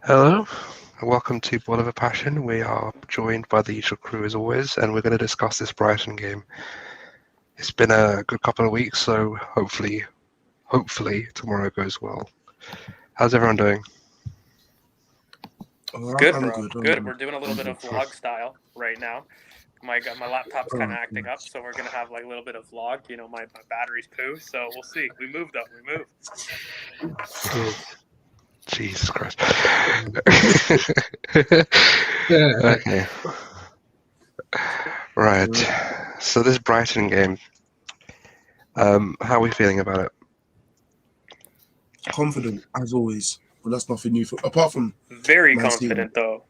Hello, and welcome to Ball of a Passion. We are joined by the usual crew as always, and we're going to discuss this Brighton game. It's been a good couple of weeks, so hopefully tomorrow goes well. How's everyone doing? Good, I'm bro. Good. We're doing a little bit of vlog style right now. My laptop's kind of acting up, so we're gonna have like a little bit of vlog. You know, my battery's poo, so we'll see. We moved though. We moved. Good. Jesus Christ. Yeah. Okay. Right. So this Brighton game, how are we feeling about it? Confident as always, but that's nothing new. Apart from Very Man City. confident though.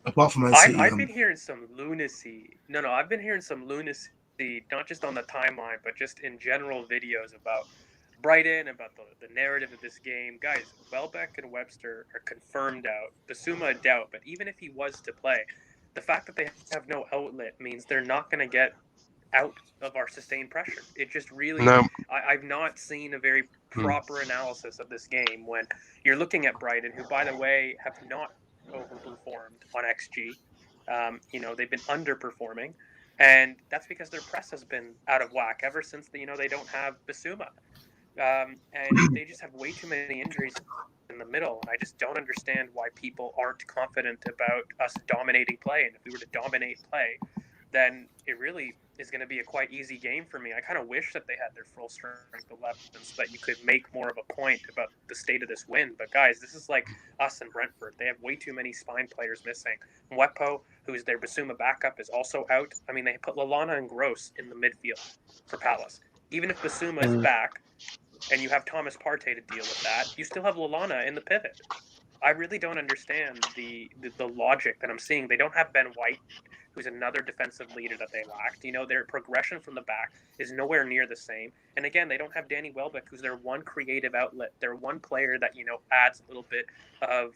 apart from Man City, I've been hearing some lunacy. No, I've been hearing some lunacy, not just on the timeline, but just in general videos about Brighton, about the narrative of this game. Guys, Welbeck and Webster are confirmed out. Basuma a doubt, but even if he was to play, the fact that they have no outlet means they're not going to get out of our sustained pressure. It just really, No. I've not seen a very proper analysis of this game when you're looking at Brighton, who, by the way, have not overperformed on XG. They've been underperforming, and that's because their press has been out of whack ever since they don't have Basuma. And they just have way too many injuries in the middle. And I just don't understand why people aren't confident about us dominating play. And if we were to dominate play, then it really is going to be a quite easy game for me. I kind of wish that they had their full strength 11 so that you could make more of a point about the state of this win. But guys, this is like us and Brentford. They have way too many spine players missing. Mwepo, who's their Basuma backup, is also out. I mean, they put Lallana and Gross in the midfield for Palace. Even if Basuma is back, and you have Thomas Partey to deal with that, you still have Lallana in the pivot. I really don't understand the logic that I'm seeing. They don't have Ben White, who's another defensive leader that they lacked. Their progression from the back is nowhere near the same. And again, they don't have Danny Welbeck, who's their one creative outlet. Their one player that, adds a little bit of,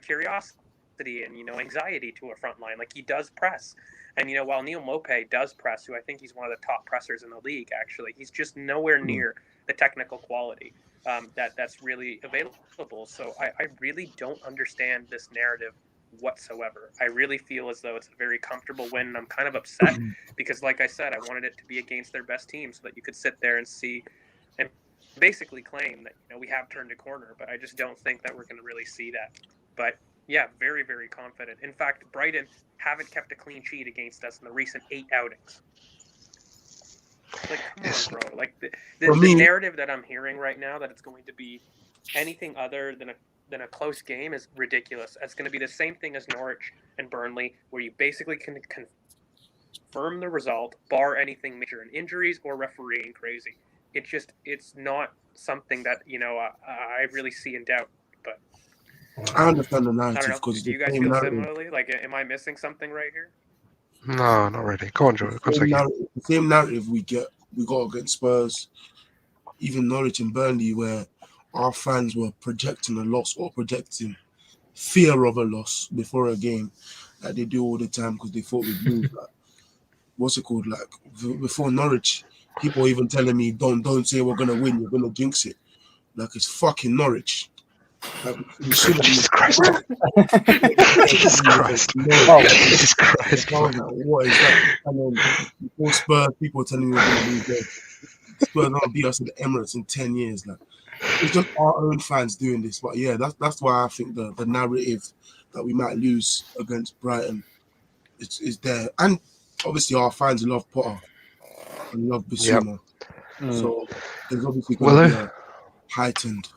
curiosity and, anxiety to a front line. Like, he does press. And, while Neal Maupay does press, who I think he's one of the top pressers in the league, actually, he's just nowhere near the technical quality that's really available. So I really don't understand this narrative whatsoever. I really feel as though it's a very comfortable win, and I'm kind of upset because, like I said, I wanted it to be against their best team so that you could sit there and see and basically claim that we have turned a corner, but I just don't think that we're going to really see that. But yeah, very, very confident. In fact, Brighton haven't kept a clean sheet against us in the recent 8 outings. Like, come on, bro. Like, the narrative that I'm hearing right now that it's going to be anything other than a close game is ridiculous. It's going to be the same thing as Norwich and Burnley, where you basically can confirm the result, bar anything major in injuries or refereeing crazy. It's not something that, I really see in doubt. But I understand the I narrative don't know. because Do you guys feel similarly? Like, am I missing something right here? No, not really. Go on, Joe. The same narrative we got against Spurs, even Norwich and Burnley, where our fans were projecting a loss or projecting fear of a loss before a game, like they do all the time because they thought we'd lose. Like, what's it called? Like before Norwich, people were even telling me, "Don't say we're gonna win. You're gonna jinx it." Like, it's fucking Norwich. Like, Jesus Christ. Jesus Christ. Jesus Christ. What is that? And then before Spurs, people were telling me we're going to lose there. Spurs are going to beat us in the Emirates in 10 years. Like, it's just our own fans doing this. But yeah, that's why I think the narrative that we might lose against Brighton is there. And obviously our fans love Potter and love Basuma. Yep. So there's obviously going to be a heightened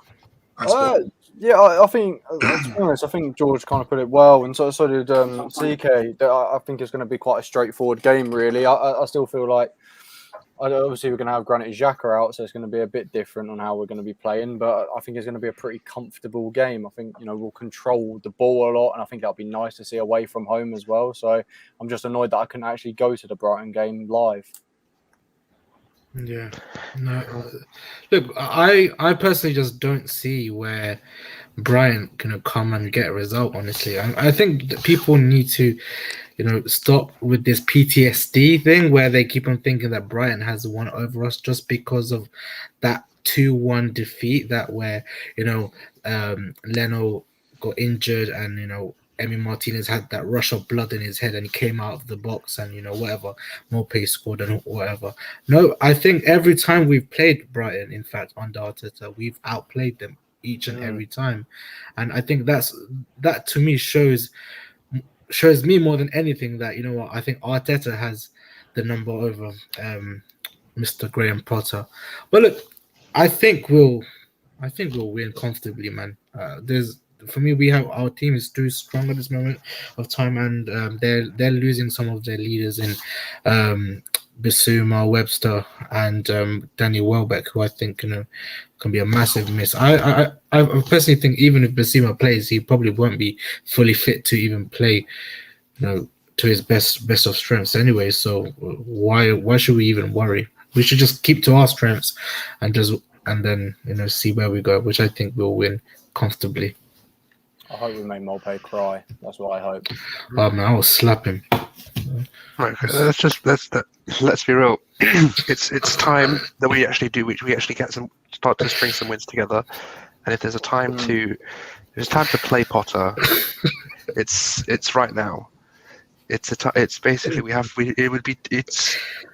aspect. Yeah, I think, to be honest, I think George kind of put it well, and so did CK. I think it's going to be quite a straightforward game, really. I still feel like, obviously, we're going to have Granit Xhaka out, so it's going to be a bit different on how we're going to be playing, but I think it's going to be a pretty comfortable game. I think, we'll control the ball a lot, and I think that'll be nice to see away from home as well. So I'm just annoyed that I couldn't actually go to the Brighton game live. Yeah, no. Look, I personally just don't see where Brian can come and get a result. Honestly, I think that people need to, stop with this PTSD thing where they keep on thinking that Brighton has won over us just because of that 2-1 defeat that where Leno got injured, and Emi Martinez had that rush of blood in his head, and he came out of the box, and whatever, Mope scored and whatever. No, I think every time we've played Brighton, in fact, under Arteta, we've outplayed them each and every time, and I think that to me shows me more than anything that I think Arteta has the number over Mr. Graham Potter. But look, I think we'll win comfortably, man. For me, we have our team is too strong at this moment of time, and they're losing some of their leaders in Bissouma, Webster, and Danny Welbeck, who I think can be a massive miss. I personally think even if Bissouma plays, he probably won't be fully fit to even play, to his best of strengths anyway. So why should we even worry? We should just keep to our strengths and then see where we go, which I think we'll win comfortably. I hope we make Mope cry. That's what I hope. Oh man, I will slap him. Okay, let's be real. it's time that we actually start to string some wins together. And if there's a time to play Potter, it's right now. It's basically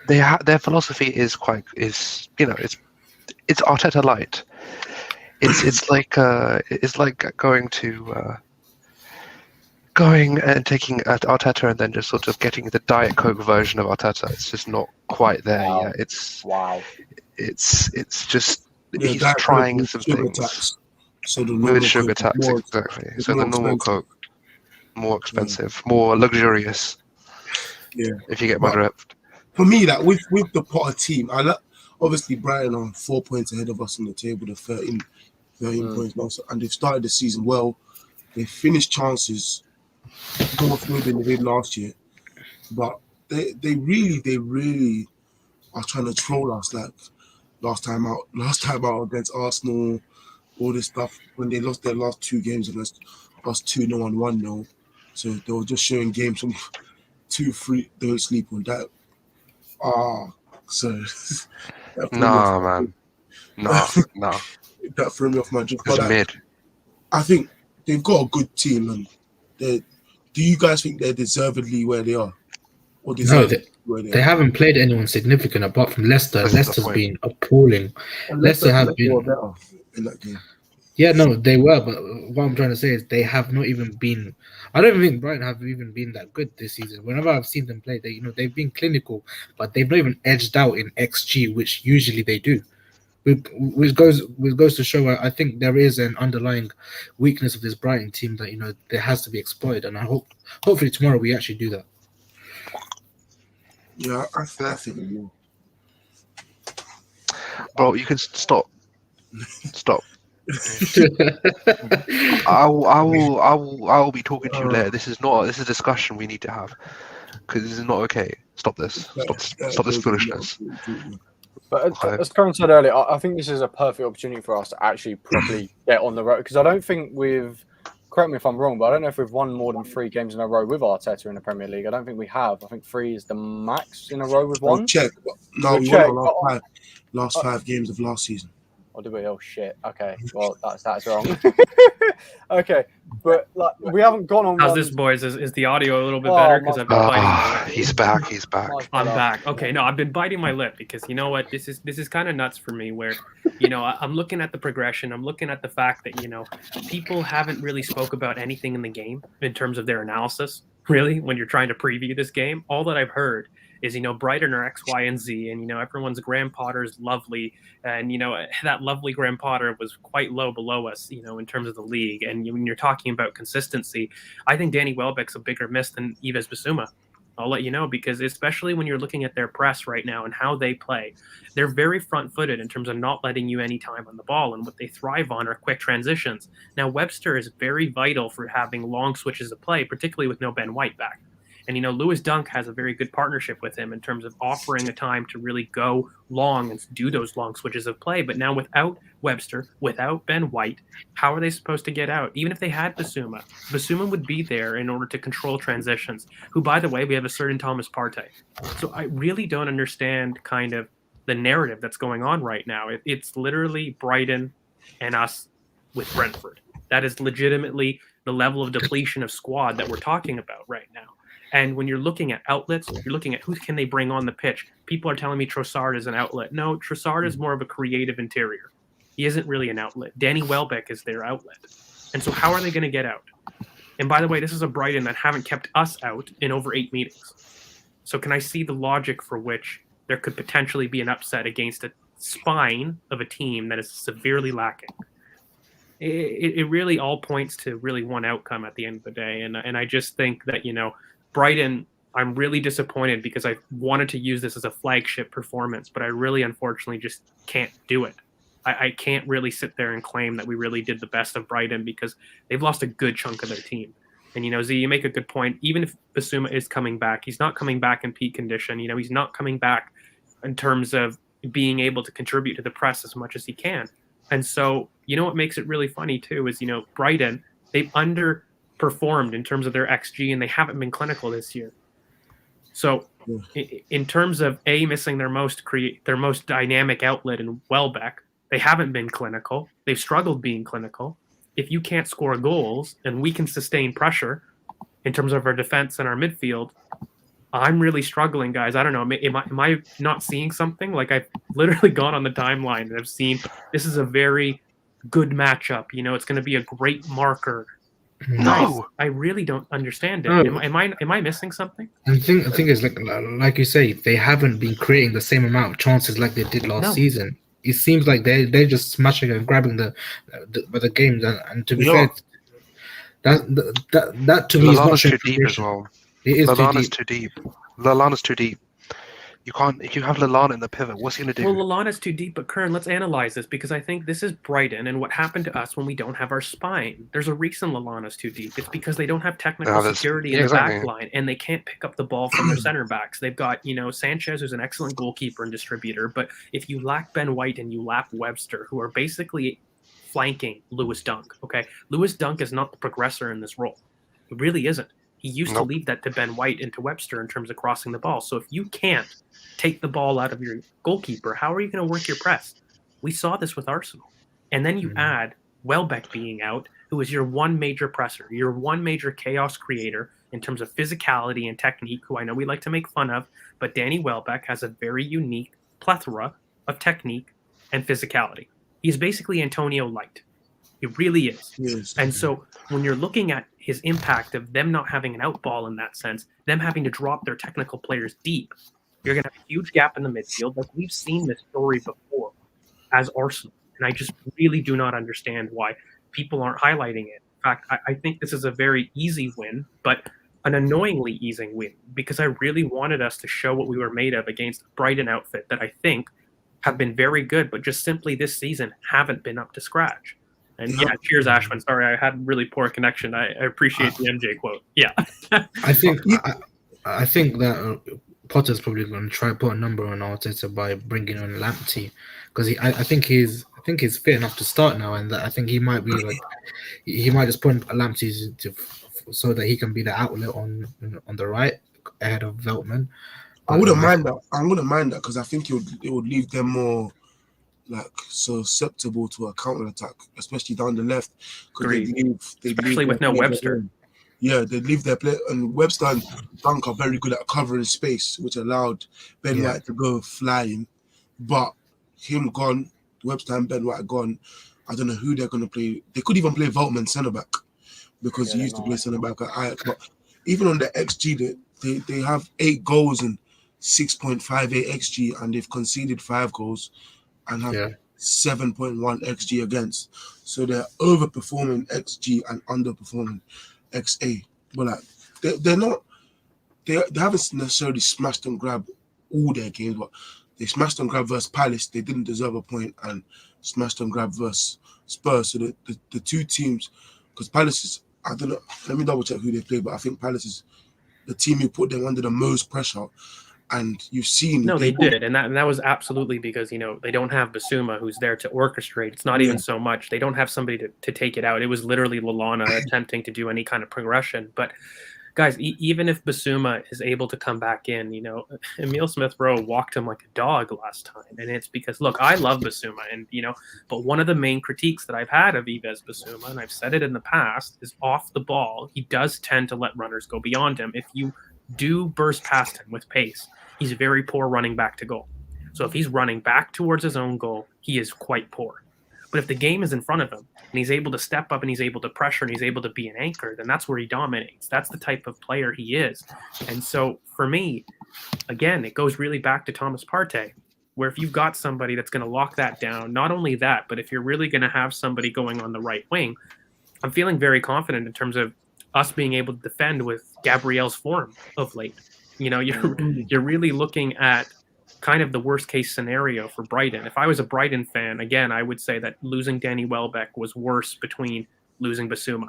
their philosophy is it's Arteta light. It's like going and taking Arteta and then just sort of getting the Diet Coke version of Arteta. It's just not quite there yet. It's just he's trying some things. With sugar tax, exactly. So the normal Coke, more expensive, more luxurious. Yeah, if you get my drift. For me, that with the Potter team, obviously Brighton are 4 points ahead of us on the table, with 13 points now, and they've started the season well. They finished chances more than they did last year, but they really are trying to troll us like last time out against Arsenal, all this stuff when they lost their last 2 games against us 2-0 and 1-0. So they were just showing games from 2-3. Don't sleep on that. So no, man. No. That threw me off my job. It's mid. I think they've got a good team, and do you guys think they're deservedly where they are? Or they haven't played anyone significant apart from Leicester. Leicester's been appalling. Leicester have been better in that game. Yeah, no, they were, but what I'm trying to say is they have not even been. I don't even think Brighton have even been that good this season. Whenever I've seen them play, they've been clinical, but they've not even edged out in XG, which usually they do. Which goes to show, I think there is an underlying weakness of this Brighton team that there has to be exploited, and hopefully tomorrow we actually do that. Yeah, I think we will. Bro, you can stop. I will be talking to you later. This is a discussion we need to have, because this is not okay. Stop this. Stop this foolishness. But as Karen said earlier, I think this is a perfect opportunity for us to actually properly get on the road, because I don't think correct me if I'm wrong, but I don't know if we've won more than 3 games in a row with Arteta in the Premier League. I don't think we have. I think 3 is the max in a row we've won. Check. No, we won our last 5 games of last season. Or did we? Oh shit. Okay. Well, that's wrong. Okay, but we haven't gone on. How's this, boys? Is the audio a little bit better? Because I've been biting my lip. He's back. I'm back. Okay, no, I've been biting my lip because you know what? This is kind of nuts for me. Where I'm looking at the progression. I'm looking at the fact that people haven't really spoke about anything in the game in terms of their analysis. Really, when you're trying to preview this game, all that I've heard is Brighton are X, Y, and Z, and everyone's Graham Potter's lovely, and that lovely Graham Potter was quite low below us, in terms of the league. And when you're talking about consistency, I think Danny Welbeck's a bigger miss than Yves Bissouma. I'll let you know, because especially when you're looking at their press right now and how they play, they're very front-footed in terms of not letting you any time on the ball, and what they thrive on are quick transitions. Now, Webster is very vital for having long switches of play, particularly with no Ben White back. And, Lewis Dunk has a very good partnership with him in terms of offering a time to really go long and do those long switches of play. But now without Webster, without Ben White, how are they supposed to get out? Even if they had Bissouma would be there in order to control transitions, who, by the way, we have a certain Thomas Partey. So I really don't understand kind of the narrative that's going on right now. It's literally Brighton and us with Brentford. That is legitimately the level of depletion of squad that we're talking about right now. And when you're looking at outlets, you're looking at who can they bring on the pitch. People are telling me Trossard is an outlet. No, Trossard is more of a creative interior. He isn't really an outlet. Danny Welbeck is their outlet. And so how are they going to get out? And by the way, this is a Brighton that haven't kept us out in over 8 meetings. So can I see the logic for which there could potentially be an upset against a spine of a team that is severely lacking? It really all points to really one outcome at the end of the day. And I just think that, Brighton, I'm really disappointed because I wanted to use this as a flagship performance, but I really unfortunately just can't do it. I can't really sit there and claim that we really did the best of Brighton because they've lost a good chunk of their team. And, Z, you make a good point. Even if Basuma is coming back, he's not coming back in peak condition. He's not coming back in terms of being able to contribute to the press as much as he can. And so, what makes it really funny, too, is, Brighton, they've underperformed in terms of their XG, and they haven't been clinical this year. So in terms of, missing their most dynamic outlet in Welbeck, they haven't been clinical. They've struggled being clinical. If you can't score goals and we can sustain pressure in terms of our defense and our midfield, I'm really struggling, guys. I don't know. Am I not seeing something? Like, I've literally gone on the timeline and I've seen this is a very good matchup. It's going to be a great marker. No, guys, I really don't understand it. No. Am I missing something? The thing is, like you say, they haven't been creating the same amount of chances like they did last season. It seems like they're just smashing and grabbing the games, and to be fair, that to me is not too deep as well. It is Lallana's too deep. Lallana's too deep. You can't. If you have Lallana in the pivot, what's he gonna do? Well, Lallana's too deep, but Kern, let's analyze this because I think this is Brighton and what happened to us when we don't have our spine. There's a reason Lallana's too deep. It's because they don't have technical security in the back line and they can't pick up the ball from their center backs. They've got, Sanchez, who's an excellent goalkeeper and distributor, but if you lack Ben White and you lack Webster, who are basically flanking Lewis Dunk, okay? Lewis Dunk is not the progressor in this role. He really isn't. He used to leave that to Ben White and to Webster in terms of crossing the ball. So if you can't take the ball out of your goalkeeper, how are you going to work your press? We saw this with Arsenal. And then you add Welbeck being out, who is your one major presser, your one major chaos creator in terms of physicality and technique, who I know we like to make fun of, but Danny Welbeck has a very unique plethora of technique and physicality. He's basically Antonio Light. He really is. Yes. And so when you're looking at his impact of them not having an out ball in that sense, them having to drop their technical players deep, you're going to have a huge gap in the midfield. Like, we've seen this story before as Arsenal. And I just really do not understand why people aren't highlighting it. In fact, I think this is a very easy win, but an annoyingly easy win because I really wanted us to show what we were made of against a Brighton outfit that I think have been very good, but just simply this season haven't been up to scratch. And cheers, Ashwin. Sorry, I had really poor connection. I appreciate the MJ quote. Yeah. I think that Potter's probably going to try to put a number on Arteta by bringing on Lamptey because I think he's fit enough to start now, and I think he might be he might just put Lamptey so that he can be the outlet on the right ahead of Veltman. I wouldn't mind that. I wouldn't mind that because I think it would leave them more susceptible to a counter attack, especially down the left. Especially with no Webster. Yeah, they leave their play, and Webster and Dunk are very good at covering space, which allowed Ben White to go flying. But him gone, Webster and Ben White gone. I don't know who they're going to play. They could even play Veltman centre back because he used to play centre back at Ajax. But even on the XG, they have 8 goals and 6.58 XG, and they've conceded 5 goals and have 7.1 XG against. So they're overperforming XG and underperforming XA. But they haven't necessarily smashed and grabbed all their games, but they smashed and grabbed versus Palace. They didn't deserve a point, and smashed and grabbed versus Spurs. So the two teams, because Palace is, I don't know, let me double check who they play, but I think Palace is the team who put them under the most pressure. And you've seen... No, they did. And that was absolutely because, they don't have Basuma who's there to orchestrate. It's not even so much. They don't have somebody to take it out. It was literally Lallana attempting to do any kind of progression. But, guys, even if Basuma is able to come back in, Emil Smith-Rowe walked him like a dog last time. And it's because, look, I love Basuma. And, but one of the main critiques that I've had of Yves Basuma, and I've said it in the past, is off the ball. He does tend to let runners go beyond him. If you do burst past him with pace, he's very poor running back to goal. So if he's running back towards his own goal, he is quite poor. But if the game is in front of him and he's able to step up and he's able to pressure and he's able to be an anchor, then that's where he dominates. That's the type of player he is. And so for me, again, it goes really back to Thomas Partey, where if you've got somebody that's going to lock that down, not only that, but if you're really going to have somebody going on the right wing, I'm feeling very confident in terms of us being able to defend with Gabriel's form of late. You're really looking at kind of the worst case scenario for Brighton. If I was a Brighton fan, again, I would say that losing Danny Welbeck was worse between losing Basuma.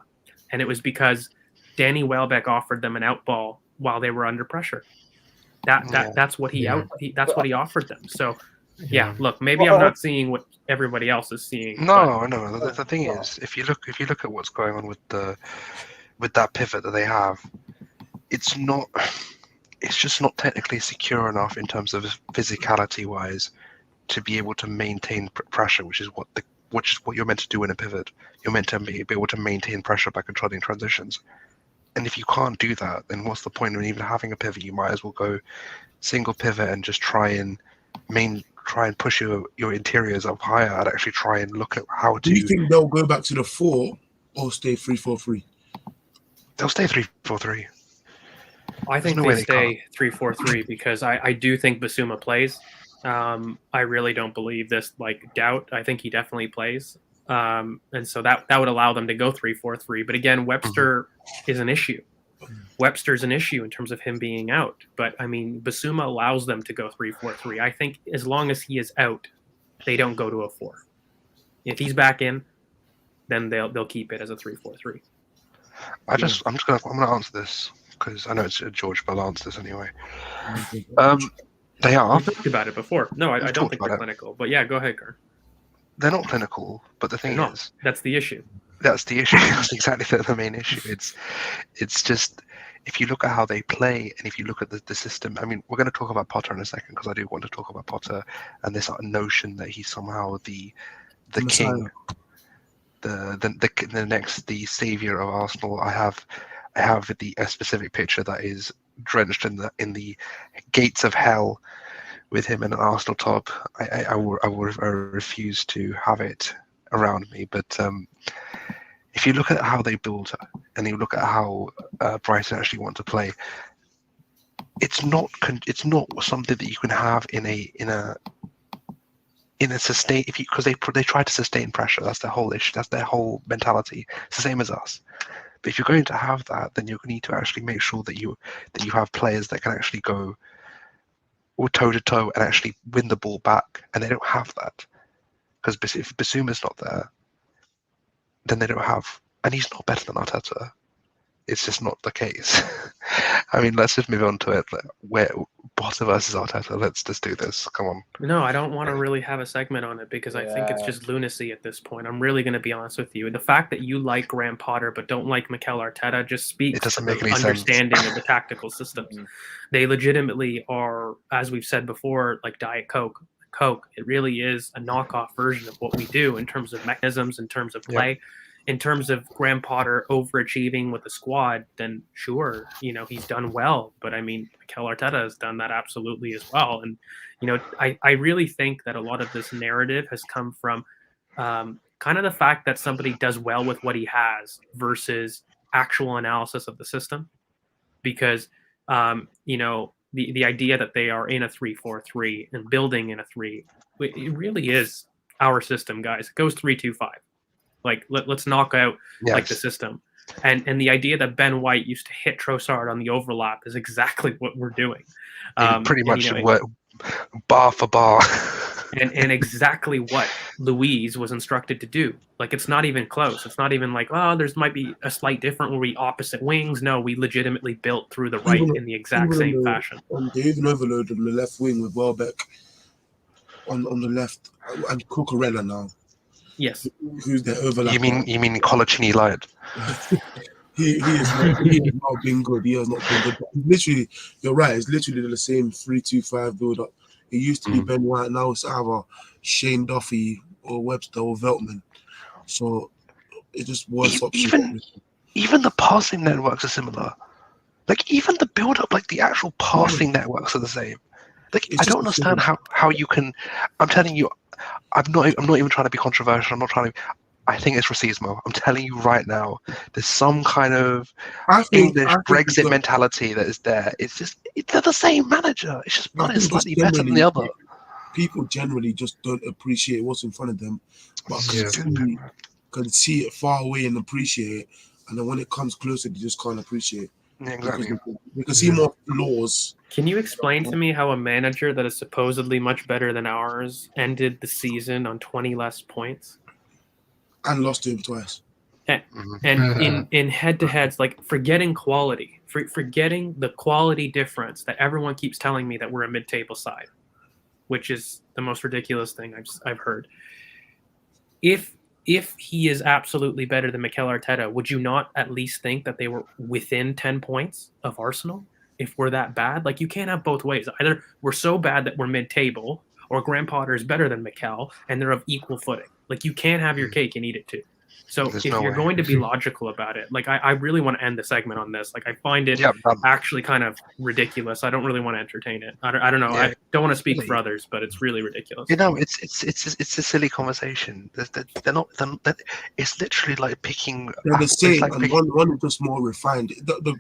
And it was because Danny Welbeck offered them an out ball while they were under pressure. That's what he offered them. So look, maybe I'm not seeing what everybody else is seeing. No. The thing is, if you look at what's going on with that pivot that they have, it's just not technically secure enough in terms of physicality wise to be able to maintain pressure, which is what you're meant to do in a pivot. You're meant to be able to maintain pressure by controlling transitions. And if you can't do that, then what's the point of even having a pivot? You might as well go single pivot and just try and push your interiors up higher and actually try and look at how to. Do you think they'll go back to the 4 or stay 3-4-3? They'll stay 3-4-3. I think they stay 3-4-3 because I do think Basuma plays. I really don't believe this doubt. I think he definitely plays. And so that would allow them to go 3-4-3. But again, Webster is an issue. Webster's an issue in terms of him being out. But I mean, Basuma allows them to go 3-4-3. I think as long as he is out, they don't go to a 4. If he's back in, then they'll keep it as a 3-4-3. I'm gonna answer this because I know it's George, but I'll answer this anyway. They are. We've talked about it before. No, I don't think they're clinical. But yeah, go ahead, Gar. They're not clinical, but the thing is, that's the issue. That's the issue. That's exactly the main issue. It's just if you look at how they play and if you look at the system. I mean, we're going to talk about Potter in a second because I do want to talk about Potter and this notion that he's somehow the king, the savior of Arsenal. I have a specific picture that is drenched in the gates of hell with him in an Arsenal top. I refuse to have it around me. But if you look at how they build and you look at how Brighton actually want to play, it's not something that you can have in a sustain because they try to sustain pressure. That's their whole issue. That's their whole mentality. It's the same as us. But if you're going to have that, then you need to actually make sure that you have players that can actually go toe to toe and actually win the ball back, and they don't have that because if Basuma's not there, then they don't have, and he's not better than Arteta. It's just not the case. I mean, let's just move on to it. Where Potter versus Arteta? Let's just do this. Come on. No, I don't want to really have a segment on it because I think it's just lunacy at this point. I'm really going to be honest with you. The fact that you like Graham Potter but don't like Mikel Arteta just speaks to the understanding of the tactical systems. They legitimately are, as we've said before, like Diet Coke. It really is a knockoff version of what we do in terms of mechanisms, in terms of play. Yep. In terms of Graham Potter overachieving with the squad, then sure, he's done well. But I mean, Mikel Arteta has done that absolutely as well. And, I really think that a lot of this narrative has come from kind of the fact that somebody does well with what he has versus actual analysis of the system. Because, the idea that they are in a 3-4-3 and building in a 3, it really is our system, guys. It goes 3-2-5. Like let's knock out the system, and the idea that Ben White used to hit Trossard on the overlap is exactly what we're doing. Pretty much bar for bar, and exactly what Louise was instructed to do. Like it's not even close. It's not even like there's might be a slight difference where we opposite wings. No, we legitimately built through the right in the exact same fashion. They even overloaded on the left wing with Welbeck on the left and Cucurella now. Yes. Who's the overlap? You mean Colaccini light? He has not been good. He has not been good. Literally, you're right. It's literally the same 3-2-5 build up. It used to be Ben White. Now it's either Shane Duffy or Webster or Veltman. So it's just worse options. Even the passing networks are similar. Like even the build up, like the actual passing networks are the same. Like I don't understand how you can. I'm telling you, I'm not even trying to be controversial. I'm not trying to. I think it's racismo. I'm telling you right now. There's some kind of English Brexit mentality that is there. It's just they're the same manager. It's just one is slightly better than the other. People generally just don't appreciate what's in front of them, but can see it far away and appreciate it. And then when it comes closer, they just can't appreciate it. Yeah, exactly. We can see more flaws. Can you explain to me how a manager that is supposedly much better than ours ended the season on 20 less points? And lost to him twice. And in head-to-heads, like forgetting quality, forgetting the quality difference that everyone keeps telling me that we're a mid-table side, which is the most ridiculous thing I've heard. If he is absolutely better than Mikel Arteta, would you not at least think that they were within 10 points of Arsenal? If we're that bad, like you can't have both ways. Either we're so bad that we're mid-table, or Graham Potter is better than Mikel, and they're of equal footing. Like you can't have your cake and eat it too. So if you're going to be logical about it, like I really want to end the segment on this. Like I find it actually kind of ridiculous. I don't really want to entertain it. I don't know. Yeah. I don't want to speak for others, but it's really ridiculous. You know, it's a silly conversation. They're not. It's literally like picking. They're the same, like and one is just more refined. The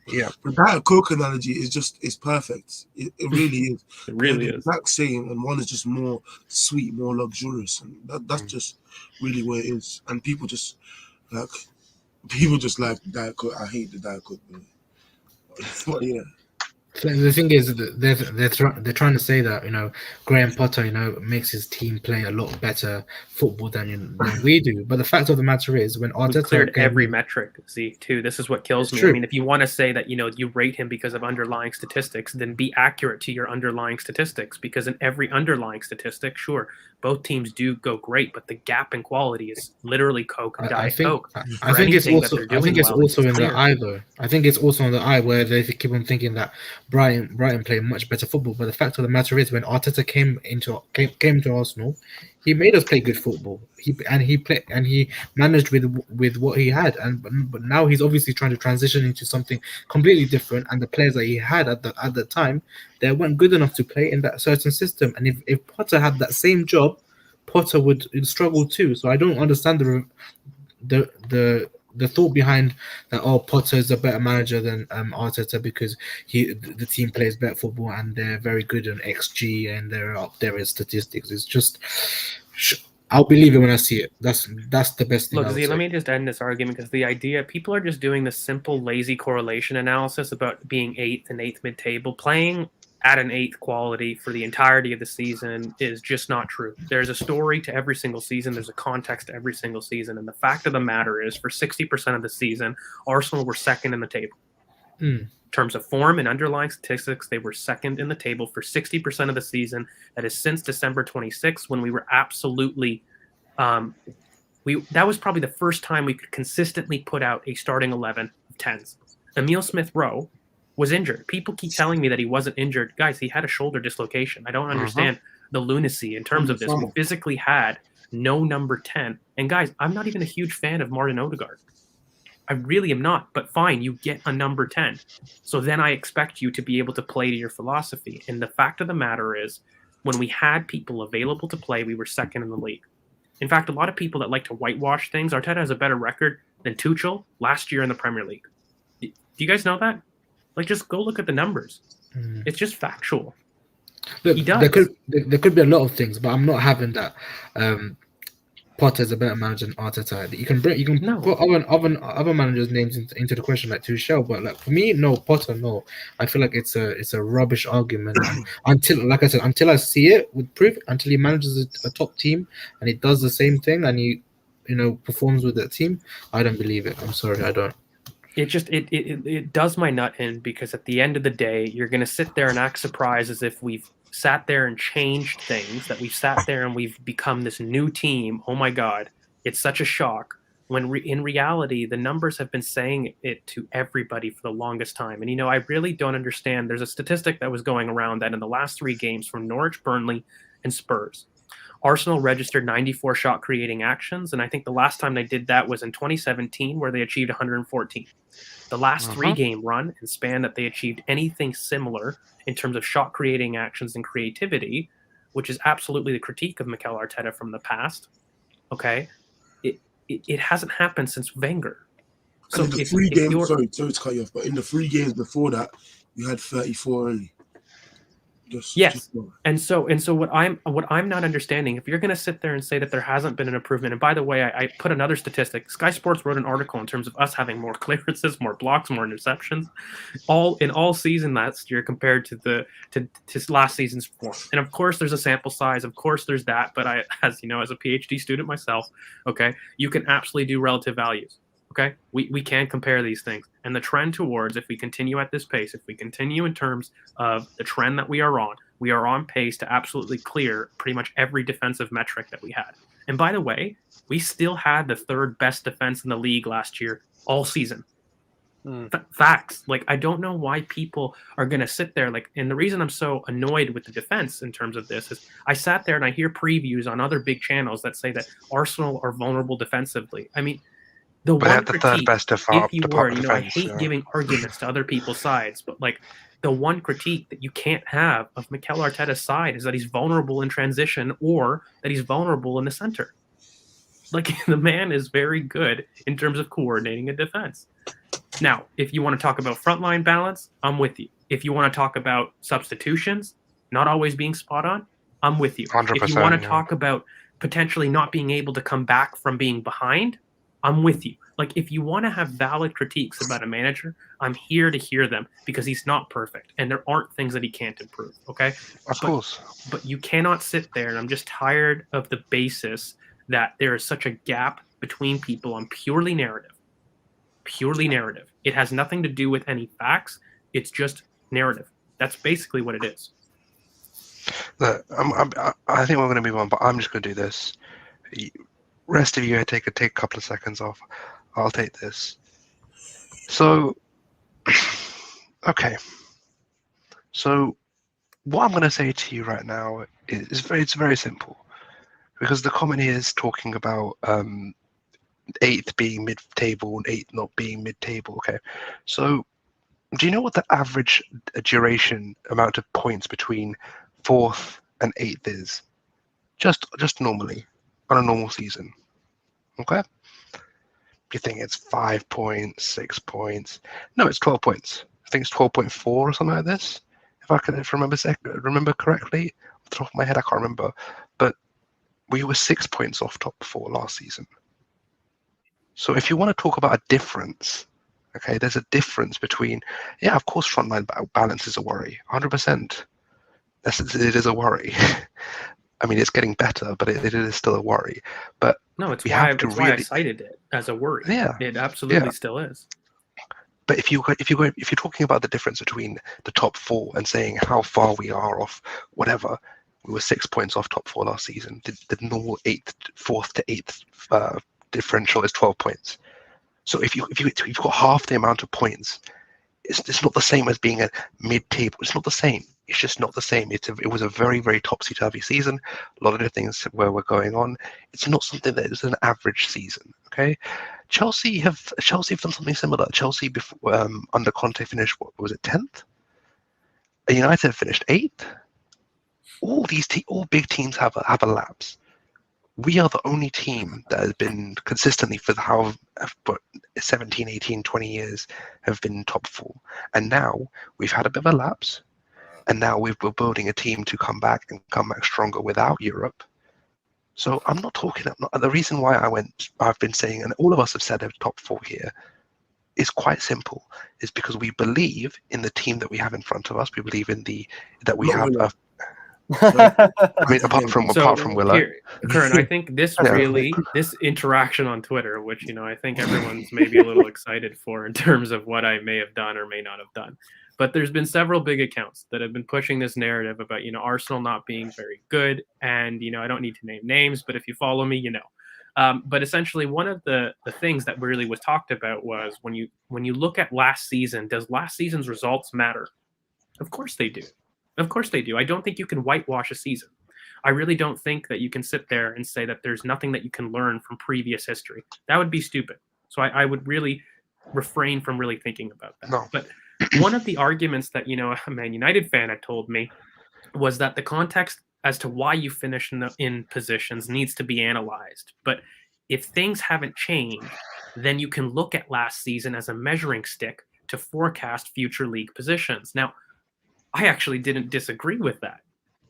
Diet Coke analogy is perfect. It really is. It really is. Exact same, and one is just more sweet, more luxurious, and that's just really what it is. And people just like Diet Coke. I hate the Diet Coke, but yeah. So the thing is, they're trying to say that Graham Potter makes his team play a lot better football than we do. But the fact of the matter is, when Arteta cleared every metric, too. This is what kills me. True. I mean, if you want to say that you rate him because of underlying statistics, then be accurate to your underlying statistics. Because in every underlying statistic, sure, both teams do go great, but the gap in quality is literally Coke and Diet Coke. I think it's also in the eye though. I think it's also in the eye where they keep on thinking that Brighton play much better football, but the fact of the matter is, when Arteta came to Arsenal, he made us play good football. He managed with what he had, but now he's obviously trying to transition into something completely different. And the players that he had at the time, they weren't good enough to play in that certain system. And if Potter had that same job, Potter would struggle too. So I don't understand the thought behind that. Oh, Potter is a better manager than Arteta because the team plays better football and they're very good on XG and they're up there in statistics. It's just I'll believe it when I see it. That's the best thing. Look, let me just end this argument because the idea people are just doing this simple, lazy correlation analysis about being 8th and 8th mid-table. Playing at an 8th quality for the entirety of the season is just not true. There's a story to every single season. There's a context to every single season. And the fact of the matter is, for 60% of the season, Arsenal were second in the table. In terms of form and underlying statistics, they were second in the table for 60% of the season. That is since December 26th, when we were absolutely that was probably the first time we could consistently put out a starting 11 of 10s. Emile Smith-Rowe was injured. People keep telling me that he wasn't injured. Guys, he had a shoulder dislocation. I don't understand the lunacy in terms of this. We physically had no number 10. And guys, I'm not even a huge fan of Martin Odegaard. I really am not. But fine, you get a number 10. So then I expect you to be able to play to your philosophy. And the fact of the matter is, when we had people available to play, we were second in the league. In fact, a lot of people that like to whitewash things, Arteta has a better record than Tuchel last year in the Premier League. Do you guys know that? Like, just go look at the numbers. It's just factual. Look, he does. There could be a lot of things, but I'm not having that. Potter's a better manager than Arteta. You can put other managers' names into the question like Tuchel, but like for me, no, Potter, no. I feel like it's a rubbish argument. until I see it with proof, until he manages a top team and he does the same thing and he performs with that team, I don't believe it. I'm sorry, I don't. It does my nut in because at the end of the day, you're going to sit there and act surprised as if we've sat there and changed things, that we've sat there and we've become this new team. Oh my God, it's such a shock. when in reality, the numbers have been saying it to everybody for the longest time. And, I really don't understand. There's a statistic that was going around that in the last 3 games from Norwich, Burnley, and Spurs, Arsenal registered 94 shot creating actions. And I think the last time they did that was in 2017, where they achieved 114. The last 3-game run and span that they achieved anything similar in terms of shot creating actions and creativity, which is absolutely the critique of Mikel Arteta from the past. Okay. It hasn't happened since Wenger. So in the 3 games, sorry to cut you off, but in the 3 games before that, you had 34 only. And so what I'm not understanding, if you're going to sit there and say that there hasn't been an improvement, and by the way, I put another statistic. Sky Sports wrote an article in terms of us having more clearances, more blocks, more interceptions, all season last year compared to last season's form. And of course, there's a sample size. Of course, there's that. But as a PhD student myself, okay, you can absolutely do relative values. Okay, we can compare these things. And the trend towards, if we continue at this pace, if we continue in terms of the trend that we are on pace to absolutely clear pretty much every defensive metric that we had. And by the way, we still had the 3rd best defense in the league last year, all season. Facts. Like, I don't know why people are going to sit there. And the reason I'm so annoyed with the defense in terms of this is I sat there and I hear previews on other big channels that say that Arsenal are vulnerable defensively. I mean, the third best if you were, I hate giving arguments to other people's sides, but the one critique that you can't have of Mikel Arteta's side is that he's vulnerable in transition or that he's vulnerable in the center. The man is very good in terms of coordinating a defense. Now, if you want to talk about frontline balance, I'm with you. If you want to talk about substitutions, not always being spot on, I'm with you. If you want to talk about potentially not being able to come back from being behind, I'm with you. If you want to have valid critiques about a manager, I'm here to hear them because he's not perfect and there aren't things that he can't improve. Okay. Of course. But you cannot sit there, and I'm just tired of the basis that there is such a gap between people on purely narrative. Purely narrative. It has nothing to do with any facts. It's just narrative. That's basically what it is. Look, I think we're going to move on, but I'm just going to do this. Rest of you, take a couple of seconds off. I'll take this. So, okay. So, what I'm going to say to you right now is it's very simple, because the comment here is talking about 8th being mid-table and 8th not being mid-table. Okay. So, do you know what the average duration amount of points between 4th and 8th is? Just normally on a normal season. Okay. You think it's 5 points, 6 points? No, it's 12 points. I think it's 12.4 or something like this. If I can remember correctly, off the top of my head, I can't remember. But we were 6 points off top 4 last season. So if you want to talk about a difference, okay, there's a difference between, of course, frontline balance is a worry, 100%. It is a worry. I mean, it's getting better, but it is still a worry. But no, it's why I cited it as a worry. Yeah, it absolutely still is. But if you're talking about the difference between the top 4 and saying how far we are off, whatever, we were 6 points off top 4 last season. The normal 4th to 8th differential is 12 points. So if you've got half the amount of points, it's not the same as being a mid-table. It's not the same. It's just not the same. It was a very, very topsy-turvy season. A lot of the things where we're going on. It's not something that is an average season. Okay, Chelsea have done something similar. Chelsea before under Conte finished, what was it, 10th? United finished 8th. All big teams have a lapse. We are the only team that has been consistently for 17, 18, 20 years have been top 4. And now we've had a bit of a lapse. And now we're building a team to come back stronger without Europe. So I'm not talking. The reason why I've been saying, and all of us have said a top 4 here, is quite simple. Is because we believe in the team that we have in front of us. We believe in that we have. I mean, apart from Willow. Curran, I think this interaction on Twitter, which I think everyone's maybe a little excited for in terms of what I may have done or may not have done. But there's been several big accounts that have been pushing this narrative about, Arsenal not being very good. And, I don't need to name names, but if you follow me, But essentially, one of the things that really was talked about was when you look at last season, does last season's results matter? Of course they do. Of course they do. I don't think you can whitewash a season. I really don't think that you can sit there and say that there's nothing that you can learn from previous history. That would be stupid. So I would really refrain from really thinking about that. No. But one of the arguments that, a Man United fan had told me was that the context as to why you finish in positions needs to be analyzed. But if things haven't changed, then you can look at last season as a measuring stick to forecast future league positions. Now, I actually didn't disagree with that.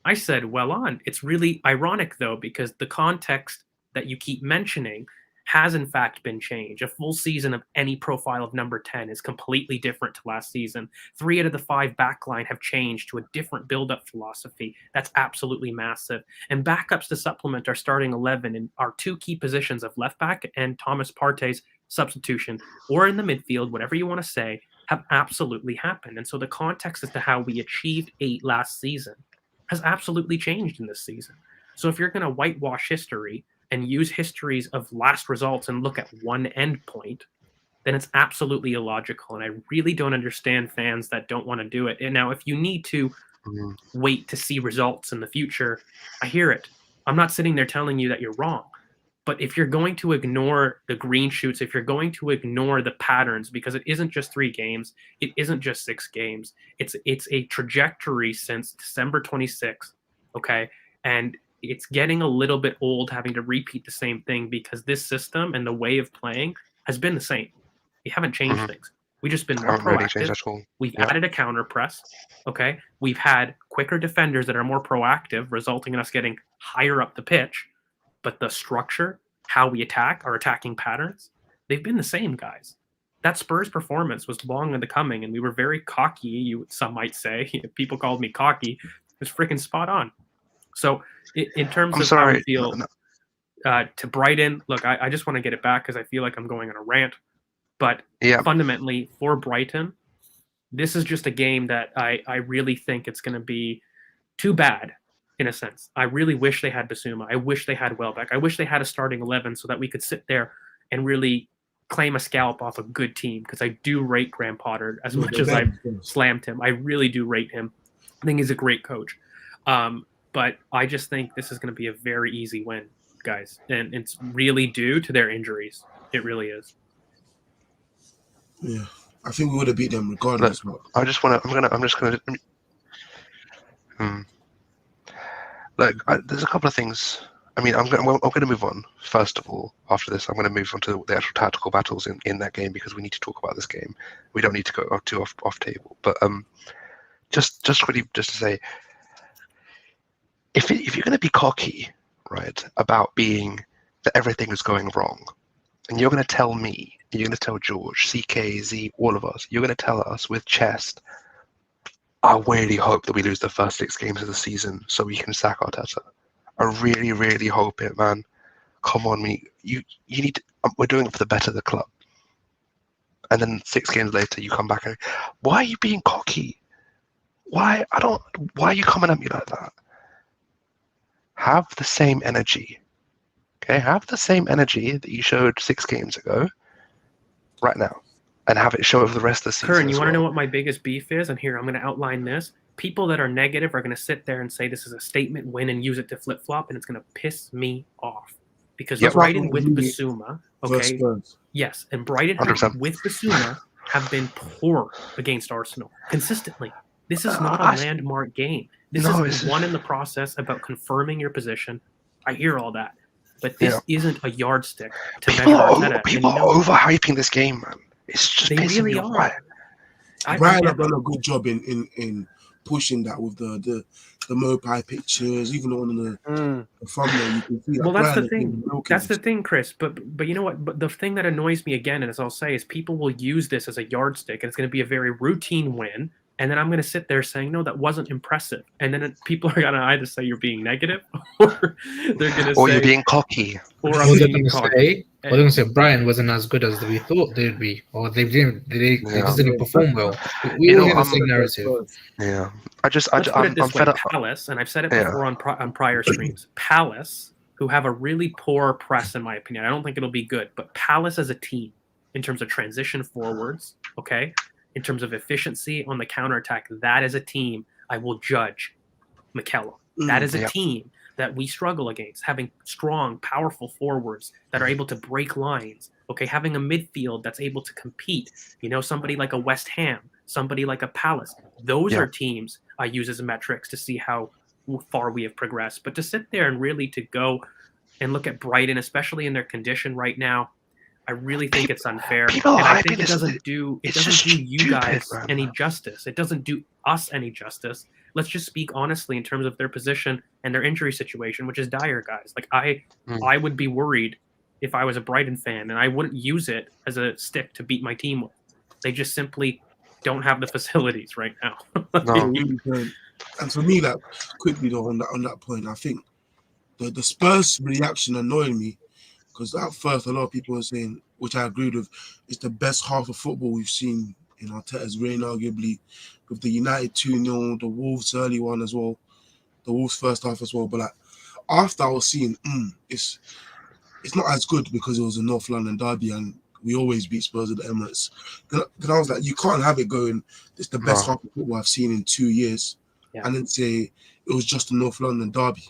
I said, well on. It's really ironic, though, because the context that you keep mentioning has, in fact, been changed. A full season of any profile of number 10 is completely different to last season. 3 out of the 5 backline have changed to a different build-up philosophy. That's absolutely massive. And backups to supplement our starting 11 in our 2 key positions of left back and Thomas Partey's substitution, or in the midfield, whatever you want to say, have absolutely happened. And so the context as to how we achieved 8 last season has absolutely changed in this season. So if you're going to whitewash history and use histories of last results and look at one end point, then it's absolutely illogical. And I really don't understand fans that don't want to do it. And now, if you need to wait to see results in the future, I hear it. I'm not sitting there telling you that you're wrong. But if you're going to ignore the green shoots, if you're going to ignore the patterns, because it isn't just 3 games, it isn't just 6 games, it's a trajectory since December 26th, okay? And it's getting a little bit old having to repeat the same thing because this system and the way of playing has been the same. We haven't changed things. We've just been more proactive. We've added a counter press, okay? We've had quicker defenders that are more proactive, resulting in us getting higher up the pitch. But the structure, how we attack, our attacking patterns, they've been the same, guys. That Spurs performance was long in the coming, and we were very cocky, some might say. People called me cocky. It was freaking spot on. So in terms of how I feel to Brighton, look, I just want to get it back because I feel like I'm going on a rant. But fundamentally, for Brighton, this is just a game that I really think it's going to be too bad, in a sense. I really wish they had Basuma. I wish they had Welbeck. I wish they had a starting 11 so that we could sit there and really claim a scalp off a good team, because I do rate Graham Potter as much as I've slammed him. I really do rate him. I think he's a great coach. But I just think this is going to be a very easy win, guys. And it's really due to their injuries. It really is. Yeah. I think we would have beat them regardless. Look, I'm just gonna there's a couple of things. I mean, I'm going to move on. First of all, after this, I'm going to move on to the actual tactical battles in that game, because we need to talk about this game. We don't need to go too off table. But just to say, if you're going to be cocky, right, about being that everything is going wrong, and you're going to tell me, you're going to tell George, CK, Z, all of us, you're going to tell us with chest, I really hope that we lose the first 6 games of the season so we can sack Arteta. I really, really hope it, man. Come on, you need to, we're doing it for the better of the club. And then 6 games later, you come back and, why are you being cocky? Why are you coming at me like that? Have the same energy. Okay, have the same energy that you showed 6 games ago right now, and have it show over the rest of the season. Kern, you want to know what my biggest beef is? And here, I'm going to outline this. People that are negative are going to sit there and say this is a statement win and use it to flip-flop, and it's going to piss me off. Because Brighton with Basuma, okay? Yes, and Brighton with Basuma have been poor against Arsenal consistently. This is not a landmark game. This is one in the process about confirming your position. I hear all that. But this isn't a yardstick to measure Arteta. People are overhyping this game, man. It's just pissing me off. Brian have done a good job in pushing that with the Mopai pictures, even on the thumbnail. You can see that. Well, that's the thing. That's the thing, Chris. But you know what? But the thing that annoys me again, and as I'll say, is people will use this as a yardstick, and it's going to be a very routine win. And then I'm going to sit there saying, no, that wasn't impressive. And then people are going to either say you're being negative, or they're going to say, or you're being cocky. Or I'm being cocky. Or they're going to say Brighton wasn't as good as we thought they'd be, or they just didn't perform well. We all get the same narrative. Yeah. I'm fed up. Palace, and I've said it before on prior streams. Palace who have a really poor press, in my opinion. I don't think it'll be good, but Palace as a team, in terms of transition forwards, okay, in terms of efficiency on the counterattack, that is a team I will judge McKellar. That is a team that we struggle against, having strong, powerful forwards that are able to break lines, okay, having a midfield that's able to compete, somebody like a West Ham, somebody like a Palace. Those are teams I use as metrics to see how far we have progressed. But to sit there and really to go and look at Brighton, especially in their condition right now, I really think it's unfair. And I think it doesn't do you guys any justice. It doesn't do us any justice. Let's just speak honestly in terms of their position and their injury situation, which is dire, guys. Like I would be worried if I was a Brighton fan, and I wouldn't use it as a stick to beat my team with. They just simply don't have the facilities right now. No. And for me, quickly though, on that point, I think the Spurs reaction annoyed me, because at first a lot of people were saying, which I agreed with, it's the best half of football we've seen in Arteta's reign, arguably, with the United 2-0, the Wolves early one as well, the Wolves first half as well. But after I was seeing, it's not as good because it was a North London derby and we always beat Spurs at the Emirates. Then I was like, you can't have it going, it's the best half of football I've seen in 2 years, and then say it was just a North London derby.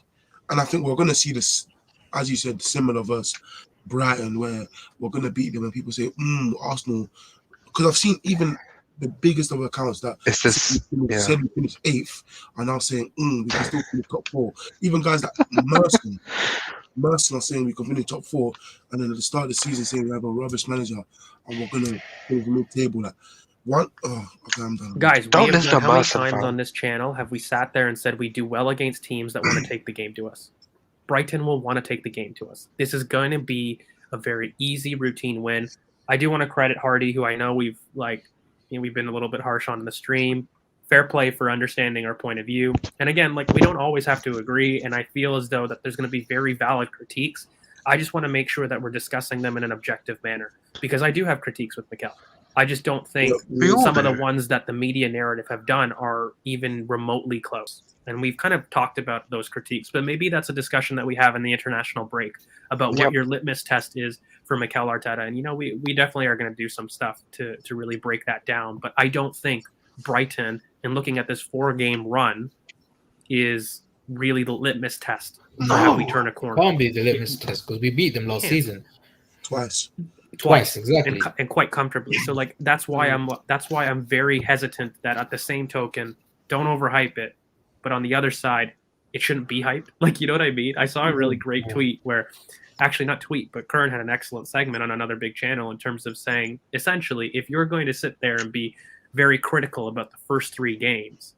And I think we're going to see this, as you said, similar versus Brighton, where we're going to beat them and people say, Arsenal. Because I've seen even the biggest of accounts that said we finished 8th are now saying, we can still finish top 4. Even guys like Merson are saying we can finish top 4, and then at the start of the season saying we have a rubbish manager and we're going to finish mid-table. I'm done. Guys, how many times on this channel have we sat there and said we do well against teams that want to take the game to us? Brighton will want to take the game to us. This is going to be a very easy routine win. I do want to credit Hardy, who I know we've been a little bit harsh on the stream. Fair play for understanding our point of view. And again, we don't always have to agree, and I feel as though that there's going to be very valid critiques. I just want to make sure that we're discussing them in an objective manner, because I do have critiques with Mikel. I just don't think some of the ones that the media narrative have done are even remotely close. And we've kind of talked about those critiques, but maybe that's a discussion that we have in the international break about what your litmus test is for Mikel Arteta. And, we definitely are going to do some stuff to really break that down. But I don't think Brighton, and looking at this 4-game run, is really the litmus test for how we turn a corner. Can't be the litmus test, because we beat them last season. Twice, exactly. And quite comfortably. So that's why I'm very hesitant that at the same token, don't overhype it. But on the other side, it shouldn't be hyped. You know what I mean? I saw a really great tweet where, actually not tweet, but Kern had an excellent segment on another big channel in terms of saying, essentially, if you're going to sit there and be very critical about the first 3 games,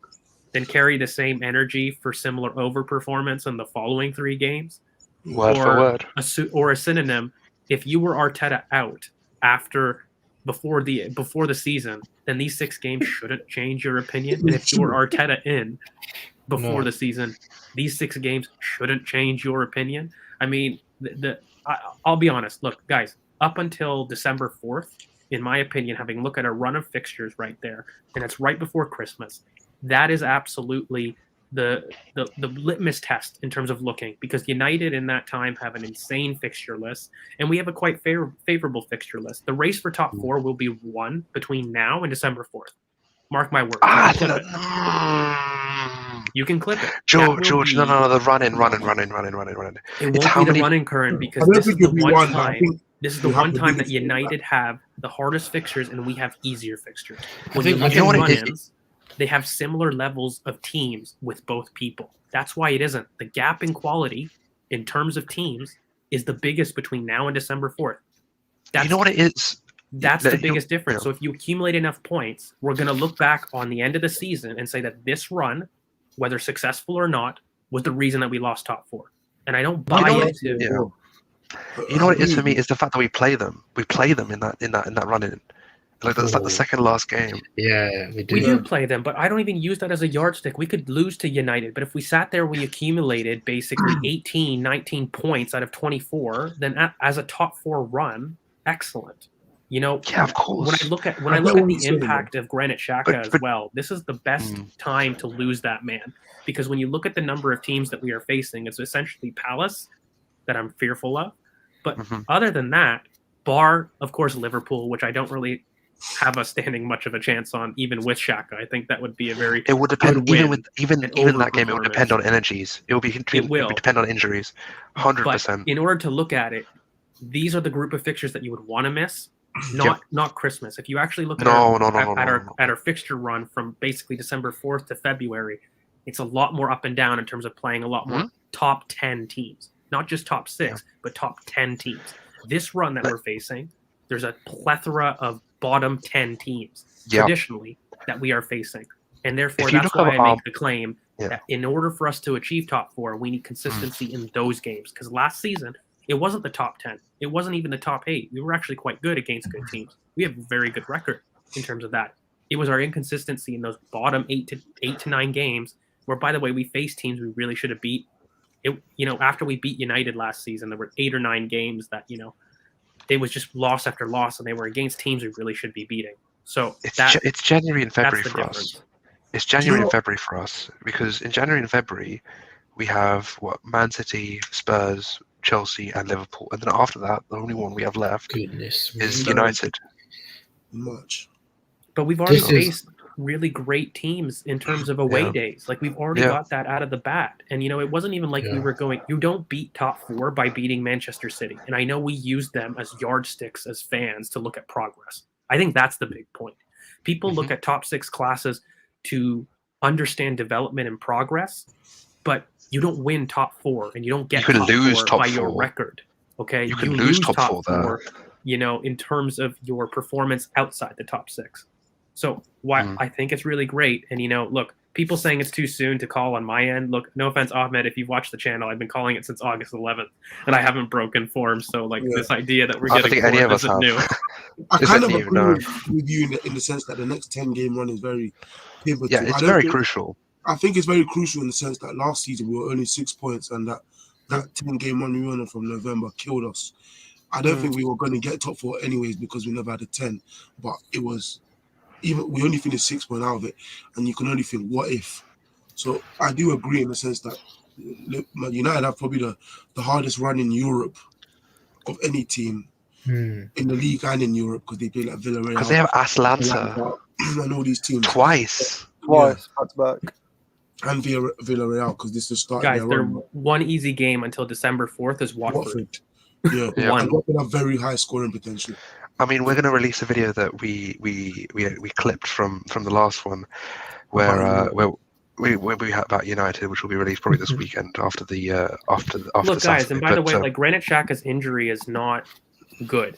then carry the same energy for similar overperformance in the following 3 games. Word for word. Or a synonym, if you were Arteta out before the season, then these 6 games shouldn't change your opinion. And if you were Arteta in before the season, these 6 games shouldn't change your opinion. I mean, I'll be honest. Look, guys, up until December 4th, in my opinion, having looked at a run of fixtures right there, and it's right before Christmas, that is absolutely the litmus test in terms of looking, because United in that time have an insane fixture list, and we have a quite favorable fixture list. The race for top 4 will be won between now and December 4th. Mark my words. You can clip it. George, no, the running. It won't be the running current, because this is the one time. This is the one time that United have the hardest fixtures and we have easier fixtures. When you look at run-ins, they have similar levels of teams with both people. That's why it isn't. The gap in quality in terms of teams is the biggest between now and December 4th. You know what it is? That's the biggest difference. So if you accumulate enough points, we're going to look back on the end of the season and say that this run, whether successful or not, was the reason that we lost top 4. And I don't buy into. You know what it is for me is the fact that we play them. We play them in that run-in. That's like the second last game. Yeah, we do. We do play them, but I don't even use that as a yardstick. We could lose to United, but if we sat there, we accumulated basically 18, 19 points out of 24, then as a top 4 run, excellent. Yeah, of course. When I look at the impact of Granit Xhaka as well, this is the best time to lose that man, because when you look at the number of teams that we are facing, it's essentially Palace that I'm fearful of. But Mhm. other than that, bar, of course, Liverpool, which I don't really have us standing much of a chance on, even with Xhaka. I think that would be a very It would good depend, win. even that game. It would overperformance. depend on energies. It would depend on injuries. 100%. But in order to look at it, these are the group of fixtures that you would want to miss. Not Christmas. If you actually look at our fixture run from basically December 4th to February, it's a lot more up and down in terms of playing a lot more top 10 teams, not just top 6, but top 10 teams. This run that we're facing, there's a plethora of bottom 10 teams traditionally that we are facing, and therefore that's why I make the claim that in order for us to achieve top 4, we need consistency in those games. Because last season, it wasn't the top 10. It wasn't even the top 8. We were actually quite good against good teams. We have a very good record in terms of that. It was our inconsistency in those bottom 8 to 9 games where, by the way, we faced teams we really should have beat. After we beat United last season, there were 8 or 9 games that, it was just loss after loss, and they were against teams we really should be beating. So it's January and February for us. It's January and February for us, because in January and February we have Man City, Spurs, Chelsea, and Liverpool, and then after that, the only one we have left is United. Much, but we've already faced really great teams in terms of away days. Like, we've already got that out of the bat, and it wasn't even like we were going. You don't beat top 4 by beating Manchester City, and I know we use them as yardsticks as fans to look at progress. I think that's the big point. People look at top 6 classes to understand development and progress, but you don't win top 4, and you don't get top 4 by your record. Okay, you can lose top 4 in terms of your performance outside the top 6. So I think it's really great. And look, people saying it's too soon to call on my end. Look, no offense, Ahmed, if you've watched the channel, I've been calling it since August 11th, and I haven't broken form. So this idea that we're getting form isn't new. I kind of agree with you in the sense that the next 10-game run is very pivotal. Yeah, it's very crucial. I think it's very crucial in the sense that last season we were only 6 points, and that 10-game run we won from November killed us. I don't think we were going to get top 4 anyways, because we never had a 10. But it was we only finished 6 points out of it, and you can only think, what if? So I do agree in the sense that United have probably the hardest run in Europe of any team in the league and in Europe, because they play like Villarreal. Because they have Atalanta and all these teams twice back to back. And Villarreal, because this is the start. Guys, their one easy game until December 4th is Watford. Yeah, and Watford have very high scoring potential. I mean, we're going to release a video that we clipped from the last one, where we had about United, which will be released probably this weekend after the Look, guys, and by the way, Granit Xhaka's injury is not good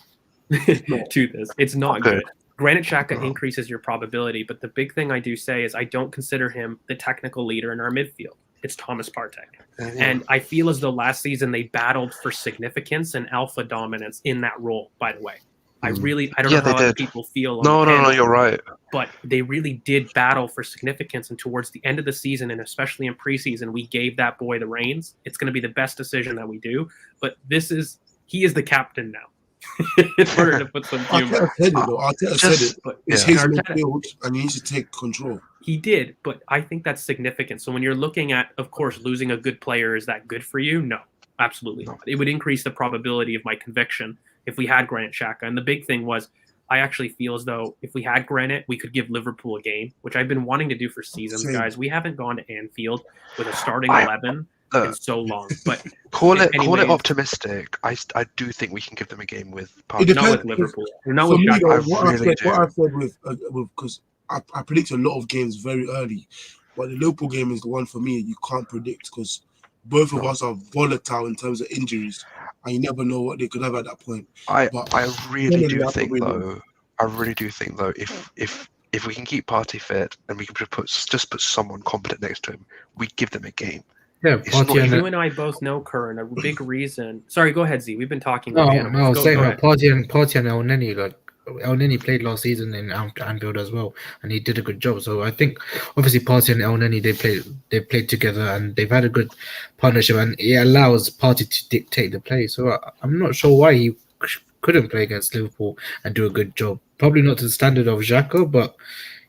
to this. It's not good. Granit Xhaka increases your probability, but the big thing I do say is I don't consider him the technical leader in our midfield. It's Thomas Partey. And I feel as though last season they battled for significance and alpha dominance in that role, by the way. I don't know how other people feel. No, you're right. But they really did battle for significance, and towards the end of the season, and especially in preseason, we gave that boy the reins. It's going to be the best decision that we do. But he is the captain now. In order to put some humor. Arteta said it, but it's his midfield, and he needs to take control. He did, but I think that's significant. So when you're looking at, of course, losing a good player, is that good for you? No, absolutely not. It would increase the probability of my conviction if we had Granit Xhaka. And the big thing was, I actually feel as though if we had Granit, we could give Liverpool a game, which I've been wanting to do for seasons, guys. We haven't gone to Anfield with a starting 11 in so long. But call it optimistic. I do think we can give them a game with Partey. Not with Liverpool. Not with Xhaka. What I said with because I predict a lot of games very early, but the Liverpool game is the one for me you can't predict, because both of us are volatile in terms of injuries, and you never know what they could have at that point. I really do think though, if we can keep Partey fit and we can just put someone competent next to him, we give them a game. Yeah, you and I both know, Curran, a big reason. Sorry, go ahead, Z. We've been talking. No, I was saying Partey and Elneny, like Elneny played last season in Anfield as well, and he did a good job. So I think obviously Partey and Elneny they played together, and they've had a good partnership, and it allows Partey to dictate the play. So I'm not sure why he couldn't play against Liverpool and do a good job. Probably not to the standard of Xhaka, but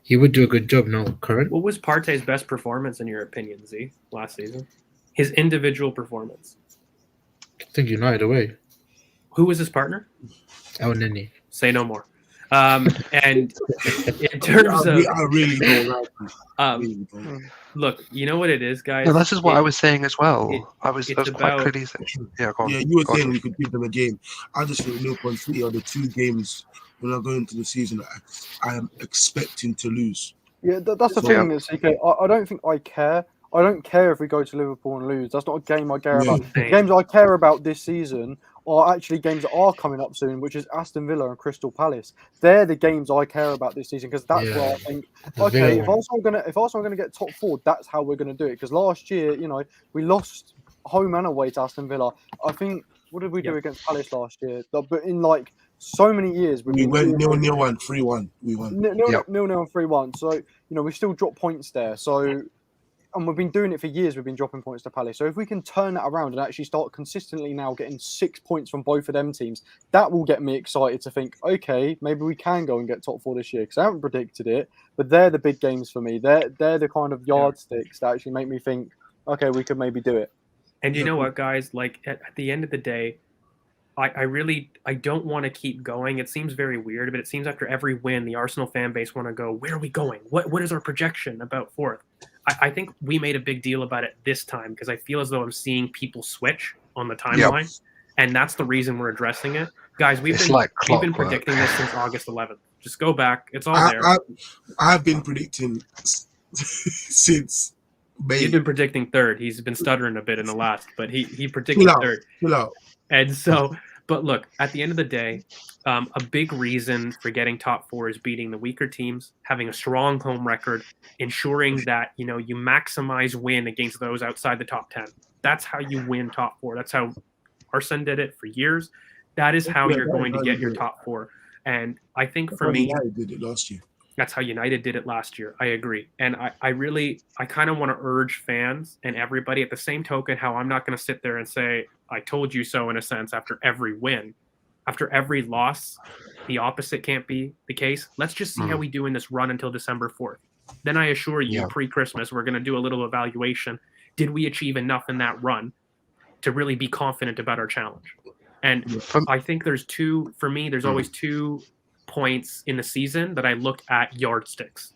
he would do a good job. No, Curran. What was Partey's best performance in your opinion, Z, last season? His individual performance. I think United away. Who was his partner? El Nini. Say no more. And in terms of, I really don't like it. Really don't. look, you know what it is, guys. No, this is what I was saying as well. I was it's quite about- clearly saying. Yeah, go on. Yeah, you were Go on, saying we Josh. could give them a game. I just think Liverpool and City are the two games when I go into the season I am expecting to lose. Yeah, that's the Yeah. thing, CK. I don't think I care. I don't care if we go to Liverpool and lose. That's not a game I care Yeah. about. The games I care about this season are actually games that are coming up soon, which is Aston Villa and Crystal Palace. They're the games I care about this season because that's where I think, okay, if Arsenal are gonna get top 4, that's how we're gonna do it. Because last year, we lost home and away to Aston Villa. I think what did we do against Palace last year? But in like so many years, We went 0-0 and 3-1. We won. 0-0 and 3-1. So we still dropped points there. So. And we've been doing it for years. We've been dropping points to Palace. So if we can turn that around and actually start consistently now getting 6 points from both of them teams, that will get me excited to think, okay, maybe we can go and get top 4 this year. Because I haven't predicted it, but they're the big games for me. They're the kind of yardsticks that actually make me think, okay, we could maybe do it. And you know what, guys? Like at the end of the day, I don't want to keep going. It seems very weird, but it seems after every win, the Arsenal fan base want to go, where are we going? What is our projection about fourth? I think we made a big deal about it this time because I feel as though I'm seeing people switch on the timeline, and that's the reason we're addressing it. Guys, we've been predicting this since August 11th. Just go back. It's all there. I've been predicting since May. He's been predicting third. He's been stuttering a bit in the last, but he predicted third. Chill out. And so, but look, at the end of the day, a big reason for getting top 4 is beating the weaker teams, having a strong home record, ensuring that you maximize win against those outside the top 10. That's how you win top 4. That's how Arsene did it for years. That is how you're going to get your top 4. And I think for me, United did it last year. That's how United did it last year. I agree. And I kind of want to urge fans and everybody at the same token how I'm not going to sit there and say, I told you so in a sense after every win. After every loss, the opposite can't be the case. Let's just see how we do in this run until December 4th. Then I assure you, pre-Christmas, we're going to do a little evaluation. Did we achieve enough in that run to really be confident about our challenge? And I think there's always 2 points in the season that I look at yardsticks.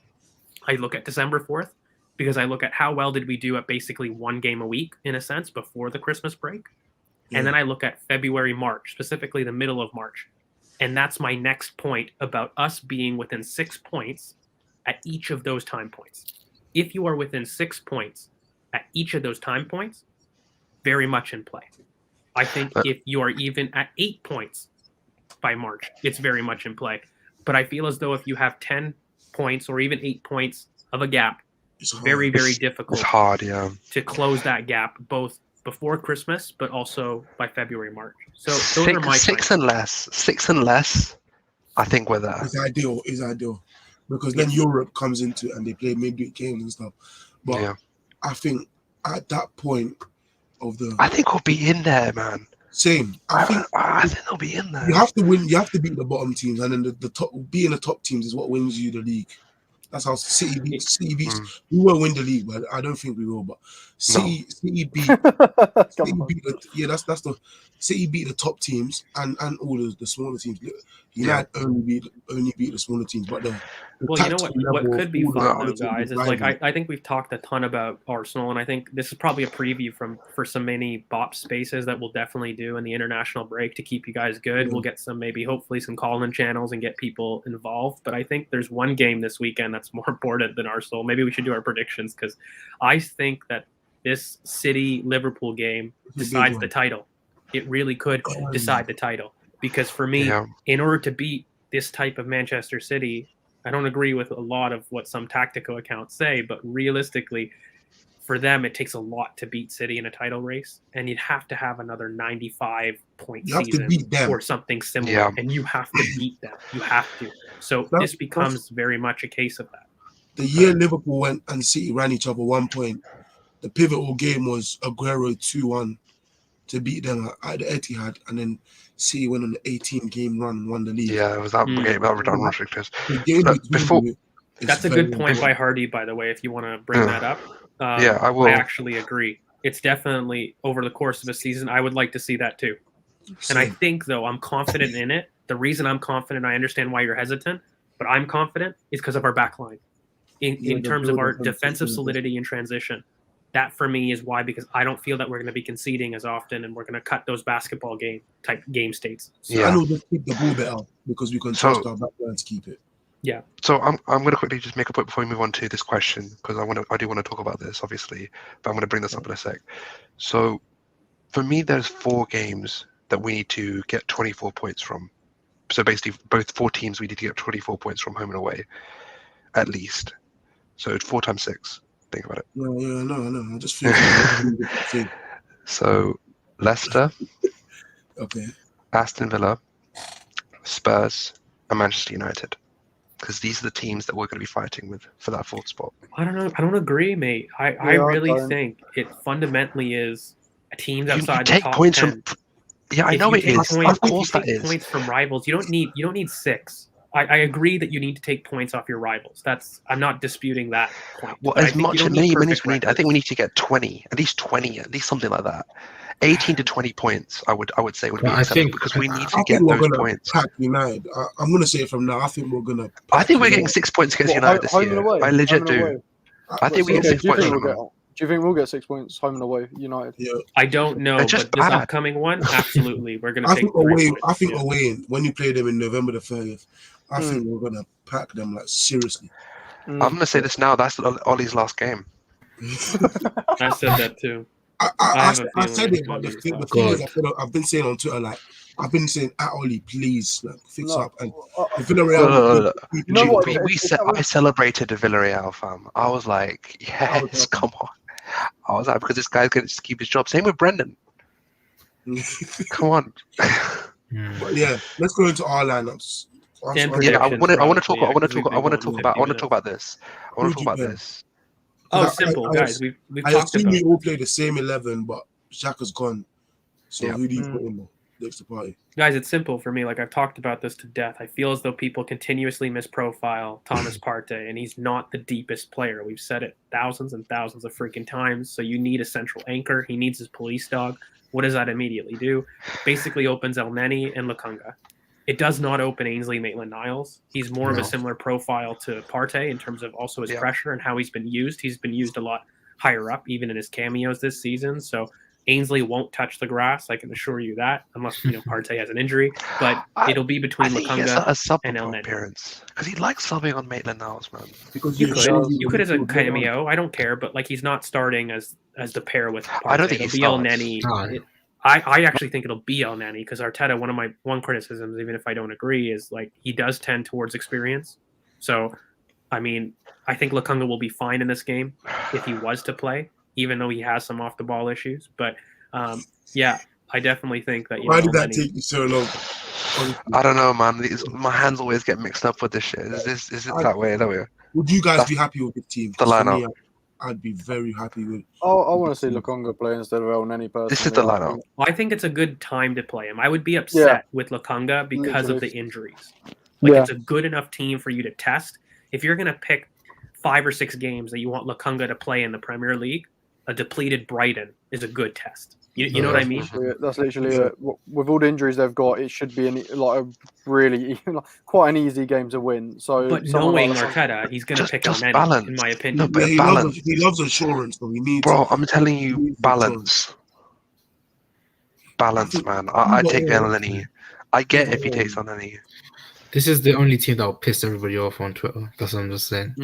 I look at December 4th because I look at how well did we do at basically 1 game a week in a sense before the Christmas break. And then I look at February, March, specifically the middle of March. And that's my next point about us being within 6 points at each of those time points. If you are within 6 points at each of those time points, very much in play. I think if you are even at 8 points by March, it's very much in play. But I feel as though if you have 10 points or even 8 points of a gap, it's very, very difficult. It's hard, to close that gap both before Christmas, but also by February, March. So those are my six and less. I think we're there. It's ideal because then Europe comes into and they play midweek games and stuff. But I think at that point I think we'll be in there, man. Same. I think they'll be in there. You have to win. You have to beat the bottom teams, and then the top. Being the top teams is what wins you the league. That's how City beats. We won't win the league, but I don't think we will. But City beat the top teams and all the smaller teams. United only beat the smaller teams, but well, you know what could be fun though, guys, is like I think we've talked a ton about Arsenal, and I think this is probably a preview for some many BoP spaces that we'll definitely do in the international break to keep you guys good. We'll get hopefully some call-in channels and get people involved. But I think there's one game this weekend that's more important than Arsenal. Maybe we should do our predictions because I think that this City-Liverpool game decides the title. It really could decide the title. Because for me, in order to beat this type of Manchester City, I don't agree with a lot of what some tactical accounts say, but realistically, for them, it takes a lot to beat City in a title race, and you'd have to have another 95-point season or something similar, and you have to beat them. You have to. So this becomes very much a case of that. The year Liverpool went and City ran each other 1 point, the pivotal game was Aguero 2-1 to beat them at the Etihad, and then City went on the 18-game run and won the league. Yeah, it was that game that were done restricted. That's a good point by Hardy, by the way, if you want to bring that up. I will. I actually agree. it's definitely over the course of a season. I would like to see that too. And I think, though, I'm confident in it. The reason I'm confident, I understand why you're hesitant, but I'm confident is because of our back line. In terms of our defensive solidity and transition. That, for me, is why, because I don't feel that we're going to be conceding as often and we're going to cut those basketball type game states. So I know just keep the ball better because we can trust our back line to keep it. Yeah. So I'm going to quickly just make a point before we move on to this question, because I do want to talk about this, obviously, but I'm going to bring this up in a sec. So for me, there's 4 games that we need to get 24 points from. So basically, both 4 teams we need to get 24 points from home and away, at least. So 4 times 6. Think about it. No. I just think. So Leicester, okay, Aston Villa, Spurs, and Manchester United, because these are the teams that we're going to be fighting with for that 4th spot. I don't know. I don't agree, mate. I really think it fundamentally is a teams outside the top points 10. From. Yeah, I know it is. Of course, that is. Points from rivals. You don't need 6. I agree that you need to take points off your rivals. I'm not disputing that point. Well, as many as we need, I think we need to get 20, at least something like that. 18 to 20 points, I would say would be acceptable, because we need to get those points. Pack United. I'm going to say it from now. I think we're going to. I think we're getting 6 points against United this year. I legit do. I think we get 6 points from them. Do you think we'll get 6 points home and away, United? Yeah. I don't know, but this upcoming one, absolutely, we're going to take away. I think away, when you play them in November the 30th, I think we're going to pack them, like, seriously. I'm going to say this now. That's Ollie's last game. I said that too. I said it, but the thing is, I've been saying on Twitter, like, I've been saying, Ollie, please, like, fix up. And Villarreal. I celebrated the Villarreal, fam. I was like, yes, come on. I was like, because this guy's going to keep his job. Same with Brendan. Come on. But yeah, let's go into our lineups. Yeah, I want to talk about this. Oh, simple, guys. We've I talked assume about. we all play the same 11, but Xhaka's gone. So who do you put in next to party? Guys, it's simple for me. Like, I've talked about this to death. I feel as though people continuously misprofile Thomas Partey, and he's not the deepest player. We've said it thousands and thousands of freaking times. So you need a central anchor. He needs his police dog. What does that immediately do? Basically opens El Neni and Lukunga. It does not open Ainsley Maitland-Niles. He's more of a similar profile to Partey in terms of also his pressure and how he's been used. He's been used a lot higher up, even in his cameos this season. So Ainsley won't touch the grass, I can assure you that, unless Partey has an injury. But it'll be between Lukunga and El Neni. Because he likes subbing on Maitland-Niles, man. Because you could as a cameo. I don't care, but like he's not starting as the pair with Partey. I don't think it'll be El Neni. I actually think it'll be El Neni, because Arteta, one criticisms, even if I don't agree, is like he does tend towards experience. So, I mean, I think Lukunga will be fine in this game if he was to play, even though he has some off the ball issues. But yeah, I definitely think that. Why did that take you so long? I don't know, man. My hands always get mixed up with this shit. Is it that way? Would you guys be happy with the team? The lineup. I'd be very happy with. I want to see Lukunga play instead of El Neni personally. This is the lineup. I think it's a good time to play him. I would be upset with Lukunga because of the injuries. It's a good enough team for you to test. If you're going to pick 5 or 6 games that you want Lukunga to play in the Premier League, a depleted Brighton is a good test. You know what I mean? That's literally it. With all the injuries they've got, it should be a really quite an easy game to win. So, but knowing Arteta, he's going to pick El Neni, in my opinion. No, but he loves assurance, so he needs. Bro, I'm telling you, balance, man. I take El Neni. I get if he takes El Neni. This is the only team that will piss everybody off on Twitter. That's what I'm just saying.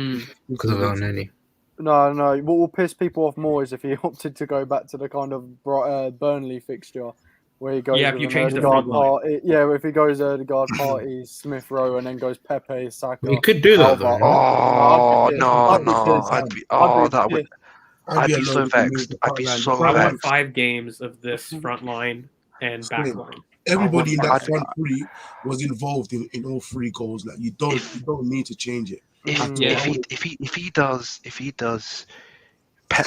Because of El Neni. No. What will piss people off more is if he opted to go back to the kind of Burnley fixture where he goes. Yeah, if you change the front line. If he goes Odegaard, Partey, Smith Rowe, and then goes Pepe, Saka. We could do that though. Oh no! I'd be so vexed. I'd be so I vexed. want 5 games of this front line and back line. Everybody in that front 3 was involved in all 3 goals. Like you don't need to change it. If he does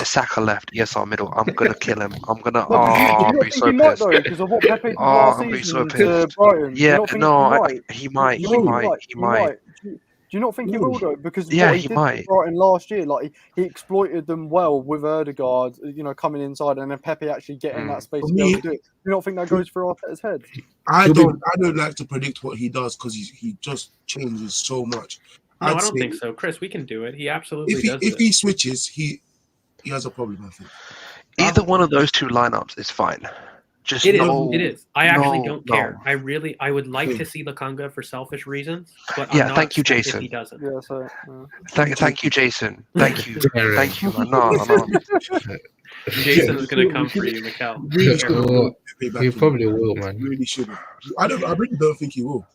Saka left, ESR middle, I'm gonna kill him. I'm gonna I'll be so pissed. Because of what Pepe did last I'll be so season to pissed. Brighton. Yeah, no, he might. you not think he will though? Because Yeah, what he he did might. to Brighton last year, like he exploited them well with Erdegaard, coming inside, and then Pepe actually getting that space For to be able me- to do it. Do you not think that goes through Arteta's head? I don't like to predict what he does because he just changes so much. No, I I'd don't say think so. Chris, we can do it. He absolutely if he does if this. he switches, he has a problem. I think. Either one of those two lineups is fine. Just It is. no. It is. I actually no, don't no. care. I would like to see Lokonga for selfish reasons, but Yeah, I'm not thank you, upset if Jason. he doesn't. Yeah, so Thank you, Jason. Thank you. Yeah, Thank you, man. No. Jason Yeah, is going to we come should- for you, Mikel. Really should Well, pay back he to him. probably will, man. Really should. I really don't think he will.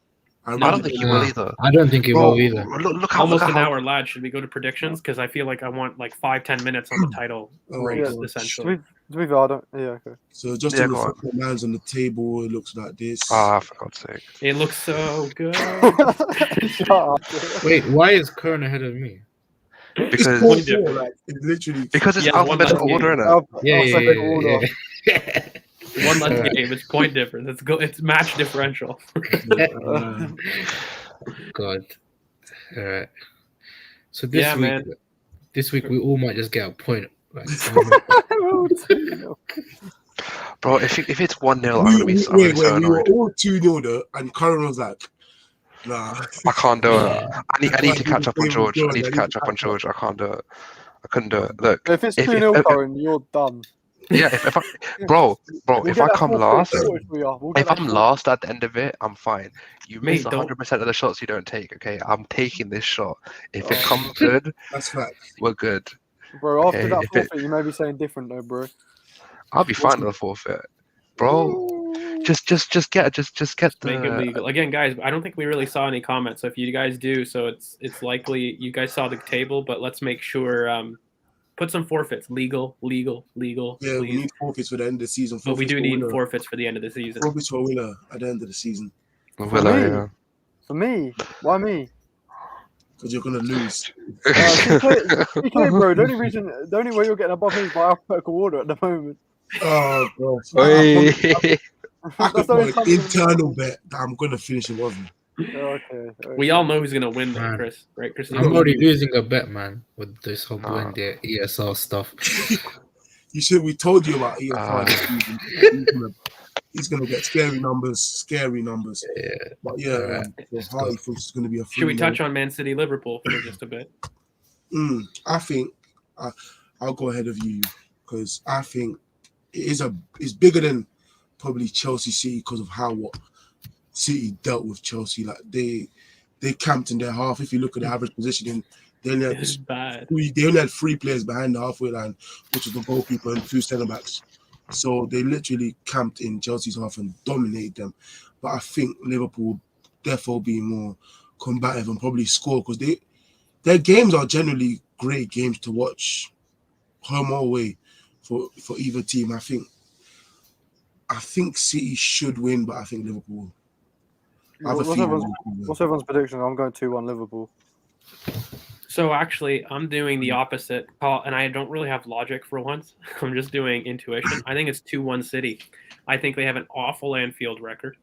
I don't think he will either. I don't think he Bro, will either. look Almost at an how hour, lad. Should we go to predictions? Because I feel like I want like 5-10 minutes on the title Oh, race, yeah. essentially. to be fair, I don't. Yeah, okay. So just Yeah, to go on. reflect the lines on the table, it looks like this. Ah, for God's sake. It looks so good. Shut up. Wait, why is Kern ahead of me? It's Because 4-4, like, it's literally because it's Yeah, one alphabetical less order, game. innit? Yeah, Alphabetical order. One less Alright. game. It's point difference. It's match differential. God. All right. So this Yeah, week, man. we all might just get a point. Like, Bro, if it's 1-0, I'm gonna be wait, so we were annoyed. all 2-0 though, and Karen was like, nah. I can't do it. Yeah. I need to catch up on George. I need to catch up on George. I can't do it. I couldn't do it. Look, If it's If- 2-0, if- Karen, you're done. yeah, if I, bro, We'll if get I that come fourth last, goal sorted for you. We'll get if that I'm fourth- last at the end of it, I'm fine. You miss Mate, don't- 100% of the shots you don't take. Okay, I'm taking this shot. If it Oh. comes good, That's fact. we're good. Bro, after Okay, that if it- forfeit, you may be saying different though, bro. I'll be fine with the forfeit, bro. Just get the. Make it legal. Again, guys, I don't think we really saw any comments. So if you guys do, so it's likely you guys saw the table, but let's make sure put some forfeits. Legal, Yeah, please. we need forfeits for the end of the season. But we Forfeits do for need winner. forfeits for the end of the season. Forfeits for winner at the end of the season Willow, me? yeah. For me, why me? because you're gonna lose. Be clear, bro. The only way you're getting above me is by alphabetical order at the moment. Oh gosh. Oi. I could That's the only put an time- internal bet that I'm gonna finish in Wasn't. Okay. We all know who's gonna win, though, Man. Chris. Right, Chris? I'm already losing a bet, man, with this whole Nah. Buendia ESL stuff. You should. We told you about Ah. EFR this season. He's gonna get scary numbers. Yeah. But yeah, Alright. so Hardy thinks it's gonna be a. Should we 3-0. touch on Man City Liverpool for just a bit? I think I'll go ahead of you because I think it's bigger than probably Chelsea City because of what City dealt with Chelsea. Like they camped in their half. If you look at the average positioning, they only had It's bad. they only had 3 players behind the halfway line, which was the goalkeeper and 2 centre backs. So they literally camped in Chelsea's half and dominated them. But I think Liverpool will therefore be more combative and probably score because their games are generally great games to watch, home or away, for either team. I think City should win, but I think Liverpool. I have a What's feeling everyone's, Liverpool will. what's everyone's prediction? I'm going 2-1 Liverpool. So actually, I'm doing the opposite, and I don't really have logic for once. I'm just doing intuition. I think it's 2-1 City. I think they have an awful Anfield record.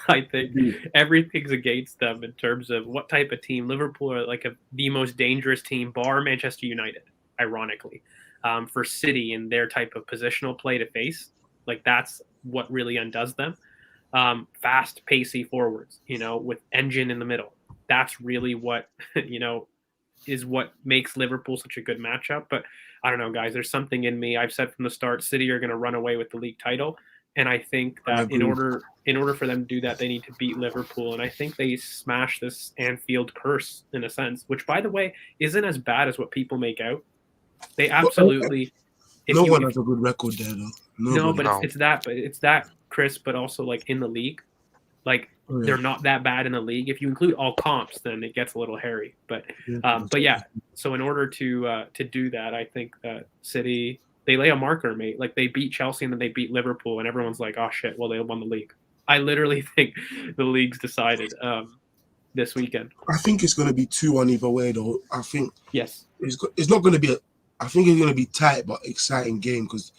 I think everything's against them in terms of what type of team. Liverpool are like the most dangerous team, bar Manchester United, ironically, for City and their type of positional play to face. Like that's what really undoes them. Fast, pacey forwards, with engine in the middle. That's really what, is what makes Liverpool such a good matchup. But I don't know, guys, there's something in me. I've said from the start, City are going to run away with the league title. And I think that in order for them to do that, they need to beat Liverpool. And I think they smash this Anfield curse in a sense, which, by the way, isn't as bad as what people make out. They absolutely. No one has a good record there, though. No, but No. it's that, Chris, but also like in the league. Like they're not that bad in the league. If you include all comps, then it gets a little hairy. But yeah. So in order to do that, I think that City, they lay a marker, mate. Like they beat Chelsea and then they beat Liverpool, and everyone's like, "Oh shit!" Well, they won the league. I literally think the league's decided this weekend. I think it's going to be 2-1 either way, though. I think Yes. it's not going to be I think it's going to be tight but exciting game because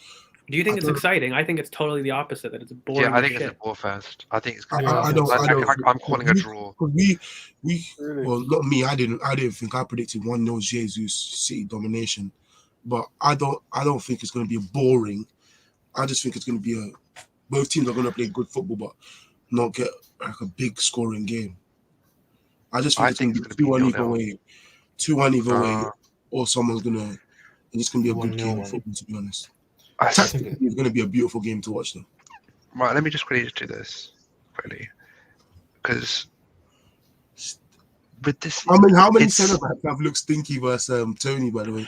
Do you think I it's don't- exciting? I think it's totally the opposite. That it's boring. Yeah, I as think it's shit. a ball fest. I think it's I gonna be. don't. I'm calling a draw. Because we Really? well, not me. I didn't think I predicted 1-0 Jesus City domination, but I don't think it's going to be boring. I just think it's going to be both teams are going to play good football, but not get like a big scoring game. I just think I it's going think to it's be gonna be 2-1 either 0-0. way, 2-1 either way, Uh, or someone's gonna. It's going to be a good 1-0 game of one. football, to be honest. I think, Tactically, it's going to be a beautiful game to watch, though. right, let me just quickly do this quickly, because with this, How many it's- centre backs have looked stinky versus Tony? By the way,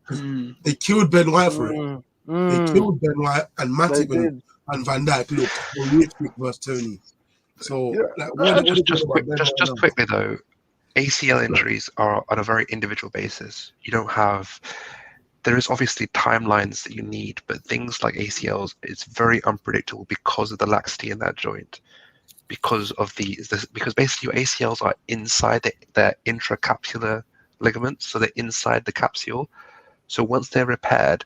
Mm. they killed Ben White for it. They Mm, killed Ben White and they Matip did. and Van Dijk looked horrific versus Tony. So, Yeah. like, what are you just about Ben White now? quickly though, ACL injuries are on a very individual basis. You don't have. There is obviously timelines that you need, but things like ACLs, it's very unpredictable because of the laxity in that joint. Because basically your ACLs are inside their intracapsular ligaments, so they're inside the capsule. So once they're repaired,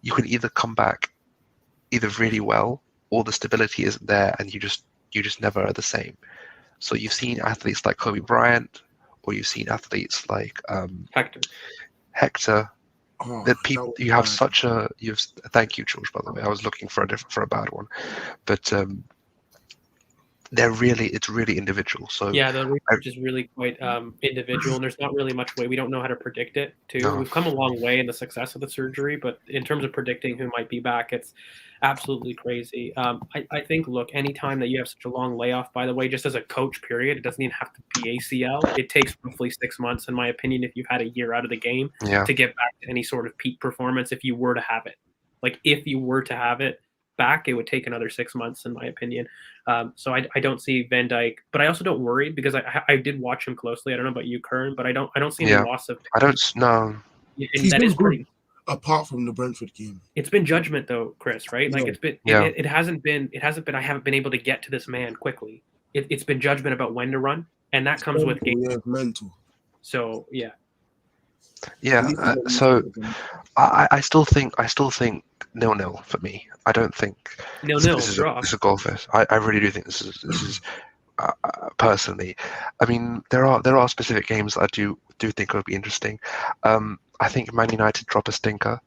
you can either come back either really well, or the stability isn't there, and you just never are the same. So you've seen athletes like Kobe Bryant, or you've seen athletes like Hector. Oh, That people was you have bad. such a you've. Thank you, George. By the way, I was looking for a bad one, but it's really individual. So Yeah, the research is really quite individual, and there's not really much way. We don't know how to predict it, too. No. We've come a long way in the success of the surgery, but in terms of predicting who might be back, it's absolutely crazy. I think, look, anytime that you have such a long layoff, by the way, just as a coach, period, it doesn't even have to be ACL. It takes roughly 6 months, in my opinion, if you've had a year out of the game yeah, to get back to any sort of peak performance if you were to have it. Like, if you were to have it back, it would take another 6 months, in my opinion. So I don't see Van Dijk, but I also don't worry because I did watch him closely. I don't know about you, Kern, but I don't see any Yeah. loss of. I don't know. And He's that been is pretty. good. Apart from the Brentford game, It's been judgment though, Chris. Right? Like Yeah. it's been. Yeah. It hasn't been. I haven't been able to get to this man quickly. It's been judgment about when to run, and that comes with game. Yeah, mental. So yeah. Yeah. So I still think 0-0 for me. I don't think Nil this is draw. a goal fest. I really do think this is personally. I mean, there are specific games that I do think would be interesting. I think Man United drop a stinker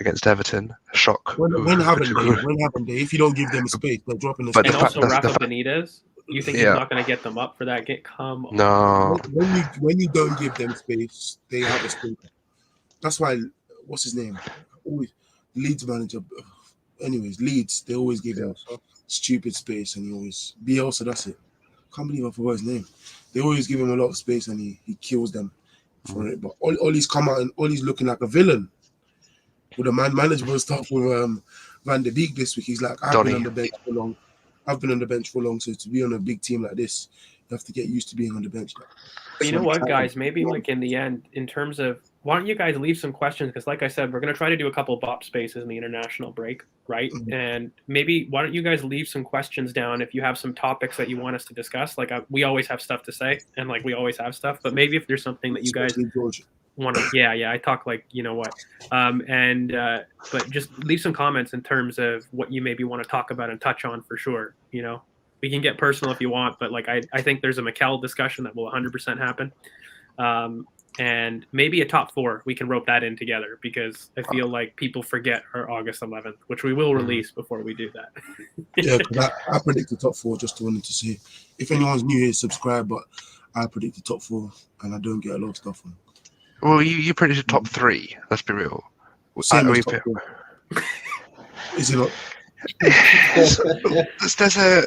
against Everton. Shock. When haven't they? If you don't give them space, they're dropping the But And the space. fact- also the Rafa fact- Benitez. You think Yeah. he's not going to get them up for that? Come on. No. When you don't give them space, they have a stinker. That's why. What's his name? Always Leeds manager. Anyways, Leeds. They always give him stupid space, and he always Bielsa. That's it. Can't believe I forgot his name. They always give him a lot of space, and he kills them for it. But Ollie's come out and Ollie's looking like a villain with the manageable stuff with Van der Beek this week. He's like, I've been on the bench for long. So to be on a big team like this, you have to get used to being on the bench. But you know what, guys? Maybe like in the end, in terms of, why don't you guys leave some questions? Because like I said, we're going to try to do a couple of BoP spaces in the international break, right? Mhm. And maybe why don't you guys leave some questions down if you have some topics that you want us to discuss? Like we always have stuff to say, and like we always have stuff. But maybe if there's something that you guys want to, yeah, I talk like you know what, but just leave some comments in terms of what you maybe want to talk about and touch on for sure. You know, we can get personal if you want, but like I think there's a Mikel discussion that will 100% happen. And maybe a top 4, we can rope that in together because I feel like people forget our August 11th, which we will release before we do that. Yeah, because I predicted top 4. Just wanted to say, if anyone's new here, subscribe. But I predicted top 4, and I don't get a lot of stuff on. Well, you predicted top 3. Let's be real. Same as top 4. Is it not? There's a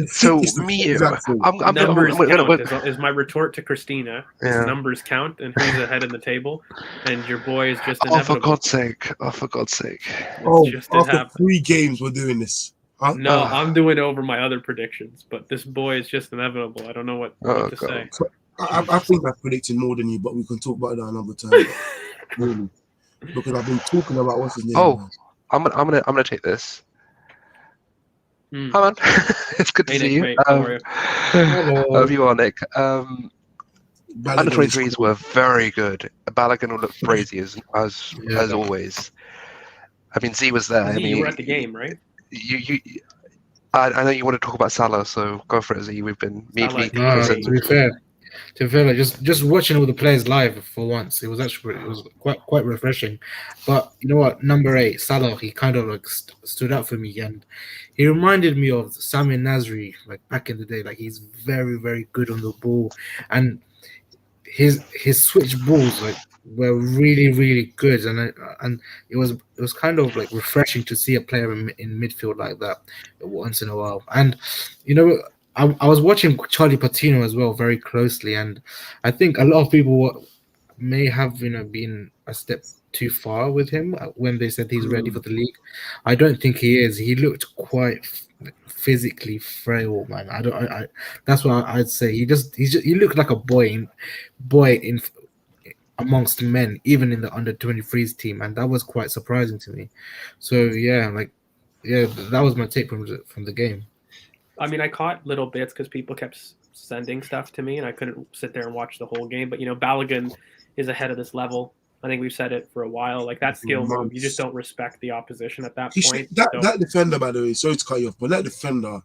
so me. Numbers count is my retort to Christina. Yeah. Numbers count, and who's ahead in the table, and your boy is just Oh, inevitable. for God's sake! Oh, for God's sake! Oh, just after 3 games, we're doing this. No, I'm doing over my other predictions, but this boy is just inevitable. I don't know what to say. So, I think I predicted more than you, but we can talk about that another time. Really, because I've been talking about what's his name. Oh, I'm gonna take this. Hi man, it's good to Hey, see Nick, you. mate, how are you? Hope you are, Nick. Under 23s were very good. Balogun will look crazy as always. I mean, Z was there. Z, I mean, you were at the game, right? I know you want to talk about Salah, so go for it, Z. We've been Salah, Chris, To be fair, like just watching all the players live for once, it was quite refreshing. But you know what, number 8, Salah, he kind of like stood out for me, and he reminded me of Sami Nasri, like back in the day. Like he's very good on the ball, and his switch balls like were really good, and it was kind of like refreshing to see a player in midfield like that once in a while. And you know, I was watching Charlie Patino as well very closely, and I think a lot of people may have been a step too far with him when they said he's ready for the league. I don't think he is. He looked quite physically frail, man. I that's what I'd say. He looked like a boy in amongst men, even in the under 23s team, and that was quite surprising to me. So yeah, that was my take from the game. I mean, I caught little bits because people kept sending stuff to me, and I couldn't sit there and watch the whole game. But Balogun is ahead of this level. I think we've said it for a while. Like that skill move, you just don't respect the opposition at that point. That defender, by the way, sorry to cut you off, but that defender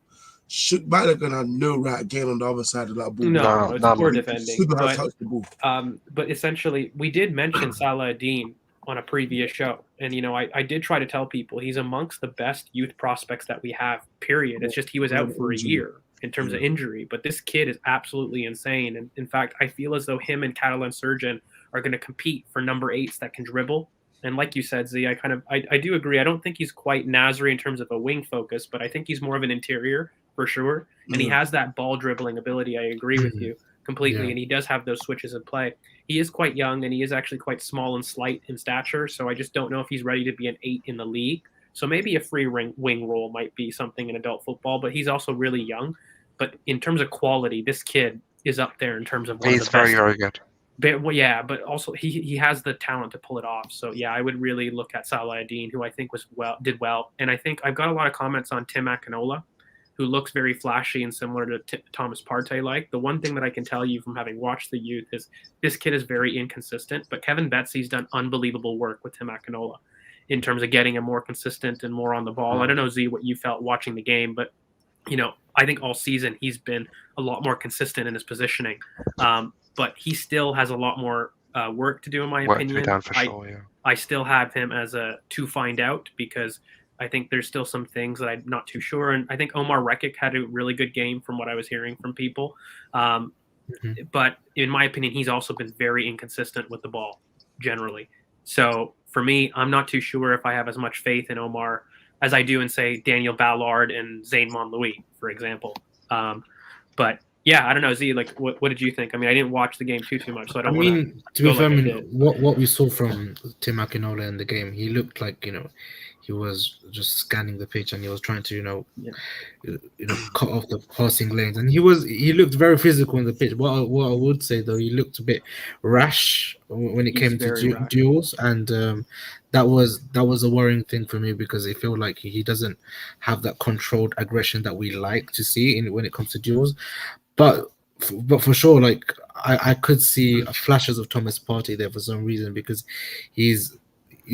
Balogun had no right game on the other side of that ball. No, it's poor defending. But, but essentially, we did mention Salah Ad-Din on a previous show, and I did try to tell people he's amongst the best youth prospects that we have. Period. It's just he was out for a year in terms of injury, but this kid is absolutely insane. And in fact, I feel as though him and Catalan Surgeon are going to compete for number 8s that can dribble. And like you said, Z, I do agree. I don't think he's quite Nasri in terms of a wing focus, but I think he's more of an interior for sure. And he has that ball dribbling ability. I agree with you completely. Yeah. And he does have those switches in play. He is quite young, and he is actually quite small and slight in stature. So I just don't know if he's ready to be an 8 in the league. So maybe a free wing role might be something in adult football, but he's also really young. But in terms of quality, this kid is up there in terms of one he's of the best. Very good. But, well, yeah, but also he has the talent to pull it off. So yeah, I would really look at Salah Ad-Din, who I think did well. And I think I've got a lot of comments on Tim Akinola, who looks very flashy and similar to Thomas Partey. Like the one thing that I can tell you from having watched the youth is this kid is very inconsistent. But Kevin Betsy's done unbelievable work with Tim Akinola in terms of getting him more consistent and more on the ball. I don't know, Z, what you felt watching the game, but I think all season he's been a lot more consistent in his positioning. But he still has a lot more work to do, in my opinion. I still have him as a to find out, because I think there's still some things that I'm not too sure. And I think Omar Rekik had a really good game from what I was hearing from people. But in my opinion, he's also been very inconsistent with the ball generally. So for me, I'm not too sure if I have as much faith in Omar as I do in, say, Daniel Ballard and Zayn Monlouis, for example. But yeah, I don't know, Z. Like, what did you think? I mean, I didn't watch the game too much, so I don't. To be fair, what we saw from Tim Akinola in the game, he looked like he was just scanning the pitch, and he was trying to cut off the passing lanes, and he looked very physical in the pitch. What I would say though, he looked a bit rash when it came to duels, and that was a worrying thing for me, because I feel like he doesn't have that controlled aggression that we like to see when it comes to duels. But for sure, like I could see flashes of Thomas Partey there for some reason, because he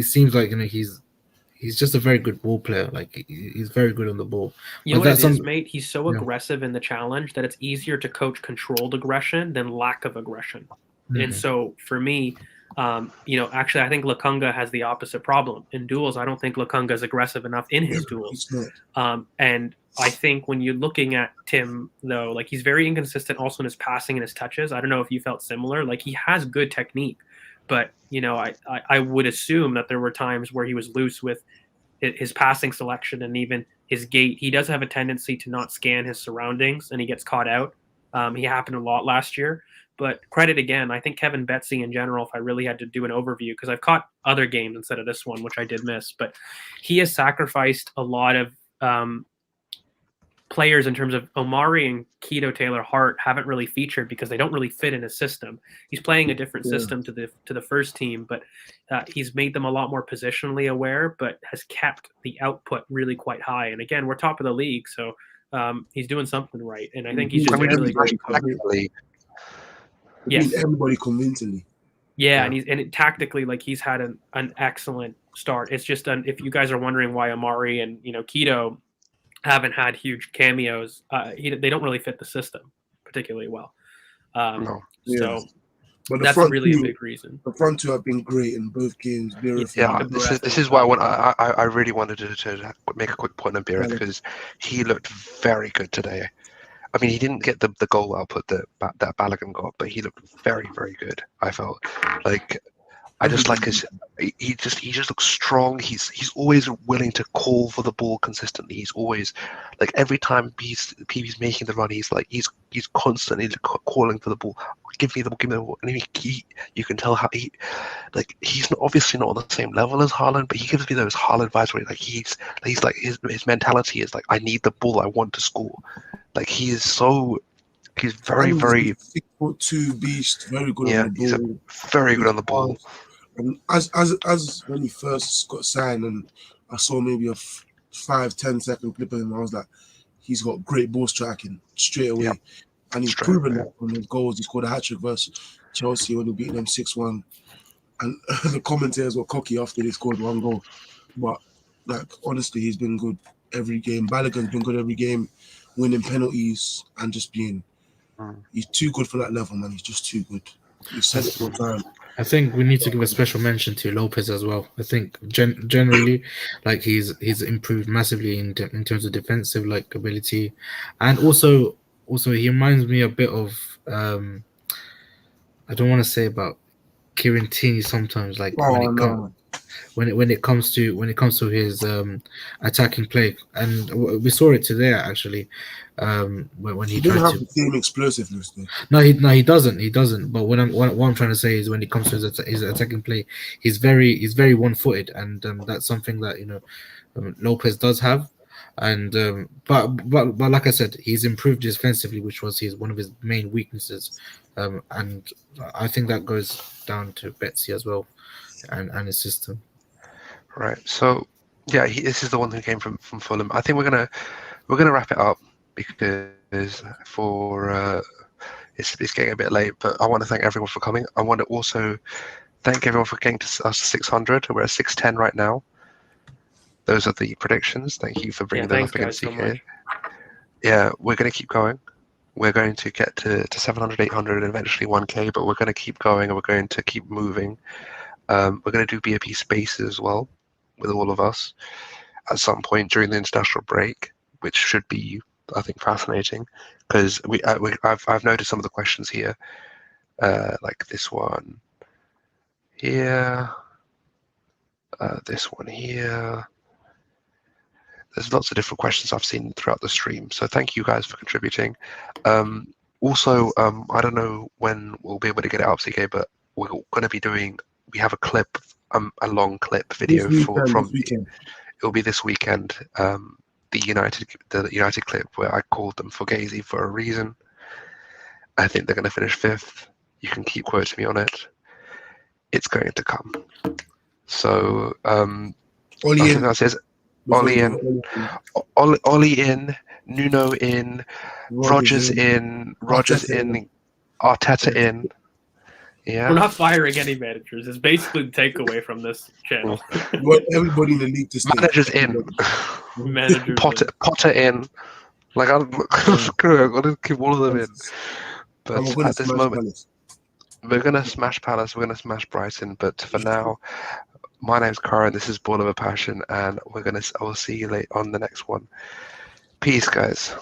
seems like he's just a very good ball player. Like he's very good on the ball. You know what it is, mate? He's so aggressive in the challenge that it's easier to coach controlled aggression than lack of aggression. And so for me, actually, I think Lokonga has the opposite problem. In duels, I don't think Lokonga is aggressive enough in his duels. And I think when you're looking at Tim, though, like he's very inconsistent also in his passing and his touches. I don't know if you felt similar. Like he has good technique, but I would assume that there were times where he was loose with his passing selection and even his gait. He does have a tendency to not scan his surroundings, and he gets caught out. He happened a lot last year. But credit again, I think Kevin Betsy in general, if I really had to do an overview, because I've caught other games instead of this one, which I did miss, but he has sacrificed a lot of players in terms of Omari and Keto Taylor-Hart haven't really featured because they don't really fit in his system. He's playing a different system to the first team, but he's made them a lot more positionally aware, but has kept the output really quite high. And again, we're top of the league, so he's doing something right. And I think he's just really great coach. Yes, everybody convincingly. Yeah, and tactically, like he's had an excellent start. It's just if you guys are wondering why Amari and Keto haven't had huge cameos, they don't really fit the system particularly well. No. So But that's really a big reason. The front two have been great in both games. Yeah, this is why I really wanted to make a quick point on Beereth, because he looked very good today. I mean, he didn't get the goal output that Balogun got, but he looked very, very good. I felt like I just like his. He just looks strong. He's always willing to call for the ball consistently. He's always like every time he's making the run, he's constantly calling for the ball. Give me the ball, give me the ball. And you can tell how he's obviously not on the same level as Haaland, but he gives me those Haaland vibes where he's like his mentality is like, I need the ball, I want to score. Like he's very, very 6'2" beast, very good yeah, on the ball. He's very good on the ball. And as when he first got signed, and I saw maybe a 5-10 second clip of him, I was like, he's got great ball striking straight away. Yep. And he's proven that on his goals. He scored a hat-trick versus Chelsea when he beat them 6-1. And the commentators were cocky after they scored one goal. But like honestly, he's been good every game. Balogun's been good every game, winning penalties and just being he's too good for that level, man. He's just too good. You've said it all the time. I think we need to give a special mention to Lopez as well. I think generally, like he's improved massively in terms of defensive ability, and also he reminds me a bit of I don't want to say about Kieran Tierney sometimes, when it comes to his attacking play, and we saw it today actually. When he didn't tried have the same explosiveness though. No, he doesn't. But what I'm trying to say is when it comes to his attacking play, he's very one-footed, and that's something that Lopez does have. And but like I said, he's improved defensively, which was one of his main weaknesses. And I think that goes down to Betsy as well, and his system. Right. So yeah, this is the one who came from Fulham. I think we're gonna wrap it up because it's getting a bit late. But I want to thank everyone for coming. I want to also thank everyone for getting to us 600. We're at 610 right now. Those are the predictions. Thank you for bringing them up against CK. Yeah, we're going to keep going. We're going to get to 700, 800, and eventually 1K, but we're going to keep going and we're going to keep moving. We're going to do BoP spaces as well with all of us at some point during the international break, which should be, I think, fascinating because I've noticed some of the questions here, like this one here, this one here. There's lots of different questions I've seen throughout the stream. So thank you guys for contributing. Also, I don't know when we'll be able to get it up, CK, but we're going to be we have a clip, a long clip video from it'll be this weekend. The United clip where I called them fugazi for a reason. I think they're going to finish 5th. You can keep quoting me on it. It's going to come. So, Ollie in. That says Ollie in, Nuno in, Rogers in, Arteta in. Yeah. We're not firing any managers. It's basically the takeaway from this channel. Want everybody in the league to stay. Managers in. Managers Potter in. Like I'm gonna keep all of them in. But at this moment, we're gonna smash Palace. We're gonna smash Brighton. But for now, my name's Karen. This is Ball of a Passion, and I will see you late on the next one. Peace, guys.